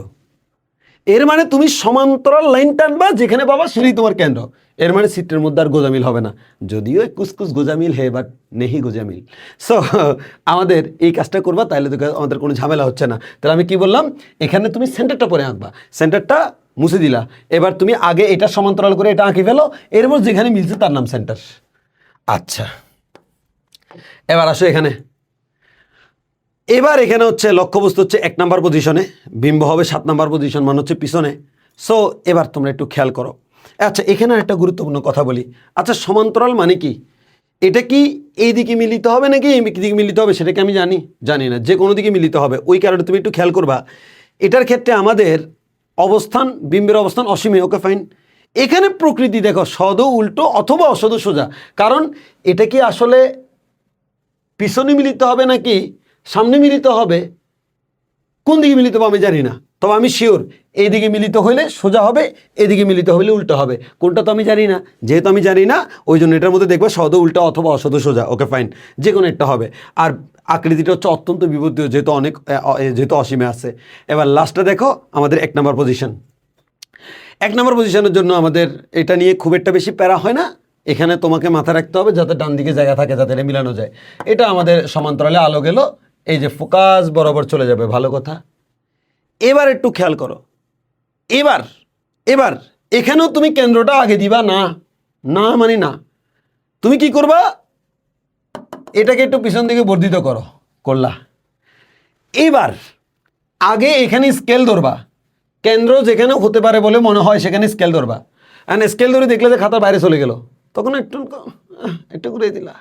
এর মানে তুমি সমান্তরাল লাইন টানবা, যেখানে পাবা সেটাই তোমার কেন্দ্র। এর মানে চিত্রের মধ্যে আর গোজামিল হবে না, যদিও কুসকুস গোজামিল হে, বাট নেহি গোজামিল। সো আমাদের এই কাজটা করবা, তাহলে তো আমাদের কোনো ঝামেলা হচ্ছে না। তাহলে আমি কি বললাম, এখানে তুমি সেন্টারটা পরে আঁকবা, সেন্টারটা মুছে দিলা। এবার তুমি আগে এটা সমান্তরাল করে এটা আঁকি ফেলো, এরপর যেখানে মিলছে তার নাম সেন্টার। আচ্ছা, এবার আসো এখানে। এবার এখানে হচ্ছে লক্ষ্যবস্তু হচ্ছে 1 নাম্বার পজিশনে, বিম্ব হবে 7 নাম্বার পজিশন, মানে হচ্ছে পিছনে। সো এবার তোমরা একটু খেয়াল করো। আচ্ছা, এখানে একটা গুরুত্বপূর্ণ কথা বলি। আচ্ছা, সমান্তরাল মানে কি? এটা কি এই দিকে মিলিত হবে নাকি এই দিকে মিলিত হবে সেটা কি আমি জানি না। যে কোনো দিকে মিলিত হবে, ওই কারণে তুমি একটু খেয়াল করবা। এটার ক্ষেত্রে আমাদের অবস্থান, বিম্বের অবস্থান অসীমে, ওকে ফাইন। এখানে প্রকৃতি দেখো সদ উল্টো অথবা অসদ সোজা। কারণ এটা কি আসলে পিছনে মিলিত হবে নাকি সামনে মিলিত হবে, কোন দিকে মিলিত হবে আমি জানি না। তবে আমি শিওর এইদিকে মিলিত হইলে সোজা হবে, এদিকে মিলিত হইলে উল্টো হবে। কোনটা তো আমি জানি না, যেহেতু আমি জানি না ওই জন্য এটার মধ্যে দেখবে সদ উল্টা অথবা অসদ সোজা, ওকে ফাইন, যে কোনো একটা হবে। আর আকৃতিটা হচ্ছে অত্যন্ত বিবর্তীয়, যেহেতু অসীমে আছে। এবার লাস্টে দেখো আমাদের 1 নাম্বার পজিশন। 1 নাম্বার পজিশনের জন্য আমাদের এটা নিয়ে খুব একটা বেশি প্যারা হয় না। এখানে তোমাকে মাথায় রাখতে হবে যাতে ডান দিকে জায়গা থাকে, যাতে এটা মিলানো যায়। এটা আমাদের সমান্তরালে আলো গেল, এই যে ফোকাস বরাবর চলে যাবে, ভালো কথা। এবার একটু খেয়াল করো, এবার এখানেও তুমি কেন্দ্রটা আগে দিবা না, মানে না। তুমি কি করবা, এটাকে একটু পিছন দিকে বর্ধিত করলা। এবার আগে এখানে স্কেল ধরবা, কেন্দ্র যেখানে হতে পারে বলে মনে হয় সেখানে স্কেল ধরবা। অ্যান্ড স্কেল ধরে দেখলে যে খাতার বাইরে চলে গেল, তখন একটু ঘুরে দিলা,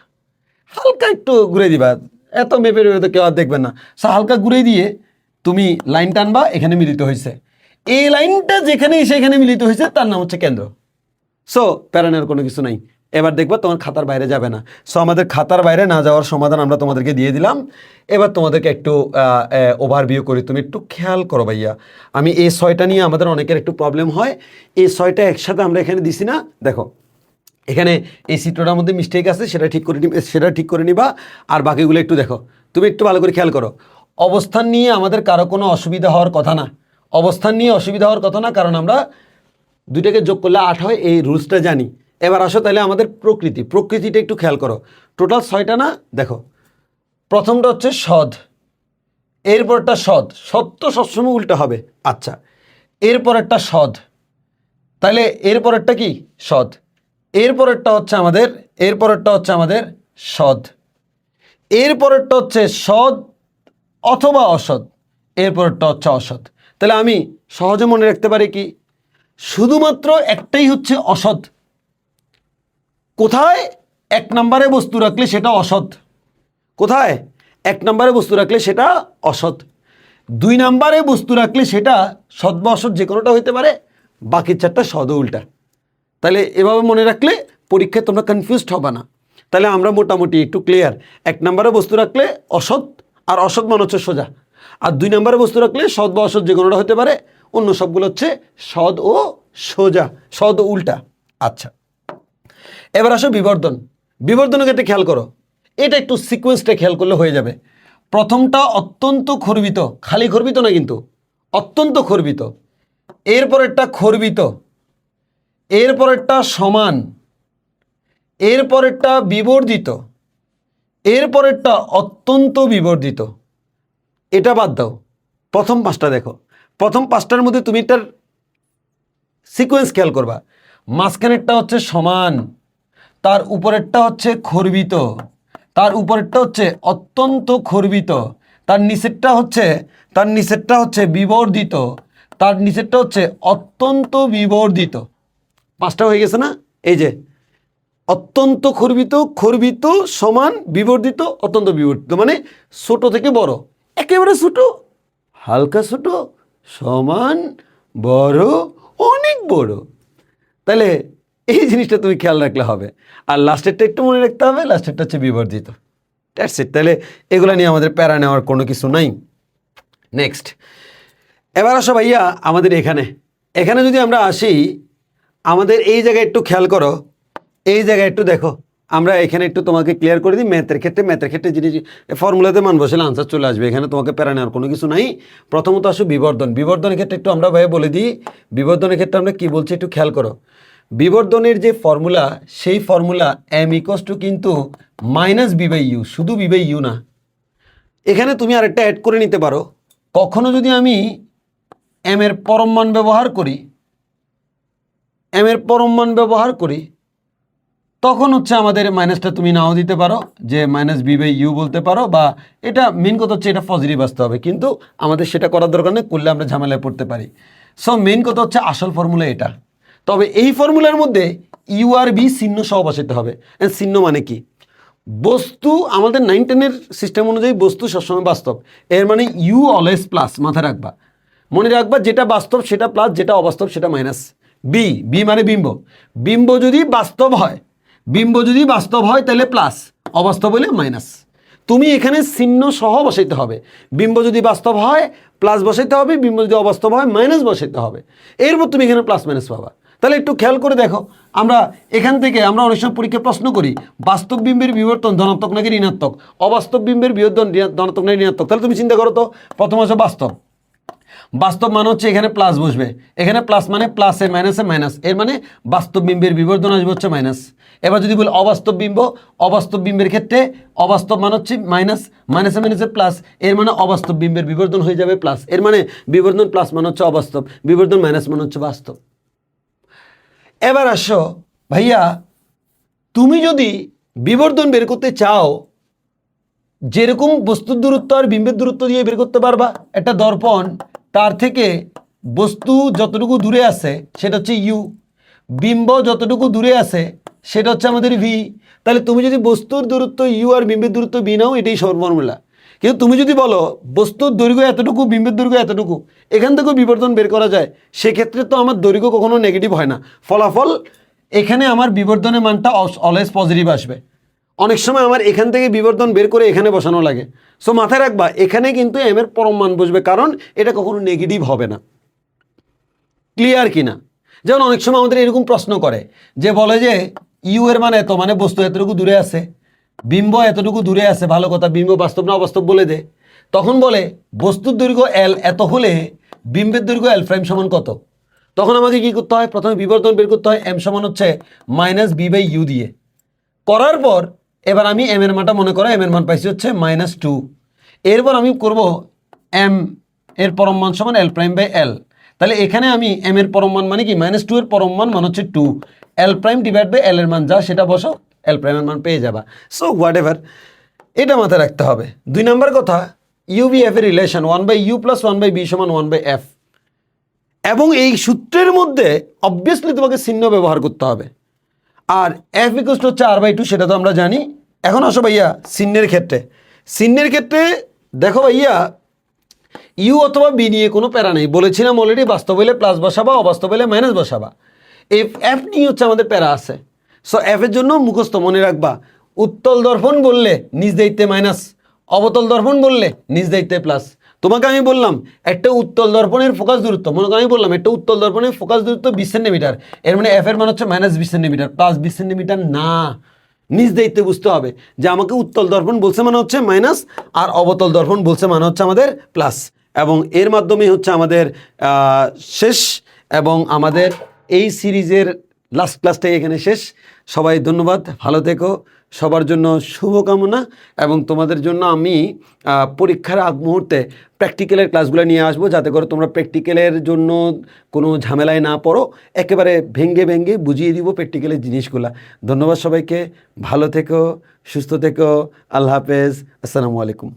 হালকা একটু ঘুরে দিবা, এত মেপে তো কেউ আর দেখবে না। সো হালকা ঘুরে দিয়ে তুমি লাইন টানবা, এখানে মিলিত হয়েছে। এই লাইনটা যেখানে সেখানে মিলিত হয়েছে তার নাম হচ্ছে কেন্দ্র। সো প্যারানের কোনো কিছু নাই। এবার দেখবা তোমার খাতার বাইরে যাবে না। সো আমাদের খাতার বাইরে না যাওয়ার সমাধান আমরা তোমাদেরকে দিয়ে দিলাম। এবার তোমাদেরকে একটু ওভারভিউ করি, তুমি একটু খেয়াল করো ভাইয়া। আমি এই 6টা নিয়ে আমাদের অনেকের একটু প্রবলেম হয়, এই 6টা একসাথে আমরা এখানে দিছি না। দেখো এখানে এই চিত্রটার মধ্যে মিস্টেক আছে, সেটা ঠিক করে নিবা। আর বাকিগুলো একটু দেখো, তুমি একটু ভালো করে খেয়াল করো। অবস্থান নিয়ে আমাদের কারো কোনো অসুবিধা হওয়ার কথা না, অবস্থান নিয়ে অসুবিধা হওয়ার কথা না, কারণ আমরা দুইটাকে যোগ করলে 8 হয়, এই রুলসটা জানি। এবার আসো তাহলে আমাদের প্রকৃতিটা একটু খেয়াল করো। টোটাল 6টা না, দেখো প্রথমটা হচ্ছে সদ, এরপরটা সদ তো সবসময় উল্টা হবে। আচ্ছা, এরপরেরটা সদ, তাহলে এরপরেরটা কি সদ, এরপরেরটা হচ্ছে আমাদের সদ, এরপরেরটা হচ্ছে সদ অথবা অসৎ, এরপরেরটা হচ্ছে অসৎ। তাহলে আমি সহজে মনে রাখতে পারি কি, শুধুমাত্র একটাই হচ্ছে অসৎ। কোথায়? 1 নম্বরে বস্তু রাখলে সেটা অসৎ। কোথায়? 1 নম্বরে বস্তু রাখলে সেটা অসৎ। 2 নম্বরে বস্তু রাখলে সেটা সৎ বা অসৎ যে কোনোটা হইতে পারে, বাকি 4টা সদ উল্টা। তাহলে এভাবে মনে রাখলে পরীক্ষায় তোমরা কনফিউজড হবে না। তাহলে আমরা মোটামুটি একটু ক্লিয়ার। 1 নম্বরে বস্তু রাখলে অসৎ, আর অসৎ মানে হচ্ছে সোজা। আর 2 নম্বরে বস্তু রাখলে সৎ বা অসৎ যে কোনোটা হতে পারে, অন্য সবগুলো হচ্ছে সৎ ও সোজা, সৎ ও উল্টা। আচ্ছা, এবার আসো বিবর্ধনের ক্ষেত্রে খেয়াল করো, এটা একটু সিকোয়েন্সটা খেয়াল করলে হয়ে যাবে। প্রথমটা অত্যন্ত খর্বিত, খালি খর্বিত না কিন্তু অত্যন্ত খর্বিত, এরপরেরটা খর্বিত, এরপরেরটা সমান, এরপরেরটা বিবর্ধিত, এরপরেরটা অত্যন্ত বিবর্ধিত। এটা বাদ দাও, প্রথম 5টা দেখো। প্রথম 5টার মধ্যে তুমি এটার সিকোয়েন্স খেয়াল করবা। মাঝখানেরটা হচ্ছে সমান, তার উপরেরটা হচ্ছে খর্বিত, তার উপরেরটা হচ্ছে অত্যন্ত খর্বিত, তার নিচেরটা হচ্ছে বিবর্ধিত, তার নিচেরটা হচ্ছে অত্যন্ত বিবর্ধিত। 5টা হয়ে গেছে না? এই যে অত্যন্ত খর্বিত, খর্বিত সমান বিবর্ধিত, অত্যন্ত বিবর্ধিত, মানে ছোট থেকে বড়, একেবারে ছোট, হালকা ছোট, সমান, বড়, অনেক বড়। তাহলে এই জিনিসটা তুমি খেয়াল রাখলে হবে। আর লাস্টেরটা একটু মনে রাখতে হবে, লাস্টেরটা হচ্ছে বিবর্ধিত। That's it. তাহলে এগুলো নিয়ে আমাদের প্যারা নেওয়ার কোনো কিছু নাই। নেক্সট, এবার আসো ভাইয়া আমাদের এখানে যদি আমরা আসি, আমাদের এই জায়গায় একটু খেয়াল করো, এই জায়গায় একটু দেখো, আমরা এখানে একটু তোমাকে ক্লিয়ার করে দিই। ম্যাথের ক্ষেত্রে জিনিস ফর্মুলাতে মান বসালে আনসার চলে আসবে, এখানে তোমাকে প্যারা নেওয়ার কোনো কিছু নাই। প্রথমত আসো বিবর্ধনের ক্ষেত্রে একটু আমরা ভাই বলে দিই, বিবর্ধনের ক্ষেত্রে আমরা কি বলছি একটু খেয়াল করো। বিবর্ধনের যে ফর্মুলা, সেই ফর্মুলা m = কিন্তু -b/u, শুধু b/u না, এখানে তুমি আরেকটা অ্যাড করে নিতে পারো। কখনো যদি আমি m এর পরম মান ব্যবহার করি, তখন হচ্ছে আমাদের মাইনাসটা তুমি নাও দিতে পারো, যে -b/u বলতে পারো, বা এটা মেন কথা হচ্ছে এটা পজিটিভ আসতে হবে, কিন্তু আমাদের সেটা করার দরকার নেই, করলে আমরা ঝামেলায় পড়তে পারি। সো মেন কথা হচ্ছে আসল ফর্মুলা এটা। তবে এই ফর্মুলার মধ্যে ইউ আর বি চিহ্ন সহ বসাতে হবে। চিহ্ন মানে কি? বস্তু আমাদের 9-10-এর সিস্টেম অনুযায়ী বস্তু সবসময় বাস্তব, এর মানে ইউ অলওয়েজ প্লাস, মাথায় রাখবা, মনে রাখবা, যেটা বাস্তব সেটা প্লাস, যেটা অবাস্তব সেটা মাইনাস। বি মানে বিম্ব যদি বাস্তব হয় তাহলে প্লাস, অবাস্তব হলে মাইনাস। তুমি এখানে চিহ্ন সহ বসাইতে হবে। বিম্ব যদি বাস্তব হয় প্লাস বসাইতে হবে, বিম্ব যদি অবাস্তব হয় মাইনাস বসাইতে হবে, এরপর তুমি এখানে প্লাস মাইনাস পাবা। তাহলে একটু খেয়াল করে দেখো, আমরা এখান থেকে আমরা অনেক সময় পরীক্ষায় প্রশ্ন করি, বাস্তব বিম্বের বিবর্তন ধনাত্মক নাকি ঋণাত্মক, অবাস্তব বিম্বের বিবর্তন ধনাত্মক নাকি ঋণাত্মক। তাহলে তুমি চিন্তা করো তো, প্রথম আসো বাস্তব মানে হচ্ছে এখানে প্লাস বসবে, এখানে প্লাস মানে প্লাসে মাইনাসে মাইনাস, এর মানে বাস্তব বিম্বের বিবর্ধন আসবে হচ্ছে মাইনাস। এবার যদি বলি অবাস্তব বিম্বের ক্ষেত্রে অবাস্তব মানে হচ্ছে মাইনাস, মাইনাসে প্লাস, এর মানে অবাস্তব বিম্বের বিবর্ধন হয়ে যাবে প্লাস, এর মানে বিবর্ধন প্লাস মানে হচ্ছে অবাস্তব, বিবর্ধন মাইনাস মানে হচ্ছে বাস্তব। এবার আসো ভাইয়া, তুমি যদি বিবর্ধন বের করতে চাও, যেরকম বস্তুর দূরত্ব আর বিম্বের দূরত্ব দিয়ে বের করতে পারবা, একটা দর্পণ, তার থেকে বস্তু যতটুকু দূরে আছে সেটা হচ্ছে ইউ, বিম্ব যতটুকু দূরে আছে সেটা হচ্ছে আমাদের ভি। তাহলে তুমি যদি বস্তুর দূরত্ব ইউ আর বিম্বের দূরত্ব বি নাও, এটাই ফর্মুলা। কিন্তু তুমি যদি বলো বস্তুর দৈর্ঘ্য এতটুকু, বিম্বের দৈর্ঘ্য এতটুকু, এখান থেকেও বিবর্ধন বের করা যায়, সেক্ষেত্রে তো আমার দৈর্ঘ্য কখনো নেগেটিভ হয় না, ফলাফল এখানে আমার বিবর্ধনের মানটা অলওয়েজ পজিটিভ আসবে। অনেক সময় আমার এখান থেকে বিবর্ধন বের করে এখানে বসানো লাগে। সো মাথায় রাখবা, এখানে কিন্তু এম এর পরম মান বসবে, কারণ এটা কখনো নেগেটিভ হবে না। ক্লিয়ার কিনা? যেমন অনেক সময় আমাদের এরকম প্রশ্ন করে, যে বলে যে ইউ এর মান এত, মানে বস্তু এতটুকু দূরে আছে, বিম্ব এতটুকু দূরে আছে, ভালো কথা, বিম্ব বাস্তব না অবাস্তব বলে দে। তখন বলে বস্তুর দৈর্ঘ্য এল এত হলে বিম্বের দৈর্ঘ্য এল প্রাইম সমান কত? তখন আমাকে কি করতে হয়? প্রথমে বিবর্ধন বের করতে হয়, এম সমান হচ্ছে -b/u দিয়ে। করার পর এবার আমি এম এর মানটা মনে করো, এম এর মান পাইছি হচ্ছে -2। এরপর আমি করব এম এর পরম মান সমান L'/L। তাহলে এখানে আমি এম এর পরম মান মানে কি, -2 এর পরম মান মানে হচ্ছে 2, L'/L এর মান যা সেটা বসো, L' এর মান পেয়ে যাবা। সো হোয়াট এভার, এটা মাথায় রাখতে হবে। 2 নম্বর কথা, UVF এর রিলেশন 1/u + 1/b = 1/f, এবং এই সূত্রের মধ্যে অবভিয়াসলি তোমাকে চিহ্ন ব্যবহার করতে হবে। আর F = হচ্ছে r/2, সেটা তো আমরা জানি। এখন আসো ভাইয়া চিহ্নের ক্ষেত্রে দেখো ভাইয়া, ইউ অথবা বি নিয়ে কোনো প্যারা নেই, বলেছিলাম অলরেডি, বাস্তব হলে প্লাস বসাবা, অবাস্তব হলে মাইনাস বসাবা। এফ নিয়ে হচ্ছে আমাদের প্যারা আছে। সো এফ এর জন্য মুখস্থ মনে রাখবা, উত্তল দর্পণ বললে নিজ দায়িত্বে মাইনাস, অবতল দর্পণ বললে নিজ দায়িত্বে প্লাস। তোমাকে আমি বললাম একটা উত্তল দর্পণের ফোকাস দূরত্ব, মনে করো আমি বললাম একটা উত্তল দর্পণের ফোকাস দূরত্ব 20 সেন্টিমিটার, এর মানে এফ এর মান হচ্ছে -20 সেন্টিমিটার, +20 সেন্টিমিটার না। নিজ দায়িত্বে বুঝতে হবে যে আমাকে উত্তল দর্পণ বলছে মানে হচ্ছে মাইনাস, আর অবতল দর্পণ বলছে মানে হচ্ছে আমাদের প্লাস। এবং এর মাধ্যমে হচ্ছে আমাদের শেষ, এবং আমাদের এই সিরিজের লাস্ট ক্লাসটাই এখানে শেষ। সবাই ধন্যবাদ, ভালো থেকো, সবার জন্য শুভকামনা। এবং তোমাদের জন্য আমি পরীক্ষার আগ মুহূর্তে প্র্যাকটিক্যালের ক্লাসগুলো নিয়ে আসবো, যাতে করে তোমরা প্র্যাকটিক্যালের জন্য কোনো ঝামেলায় না পড়ো, একেবারে ভেঙ্গে বুঝিয়ে দিব প্র্যাকটিক্যালের জিনিসগুলো। ধন্যবাদ সবাইকে, ভালো থেকো, সুস্থ থেকো, আল্লাহ হাফেজ, আসসালামু আলাইকুম।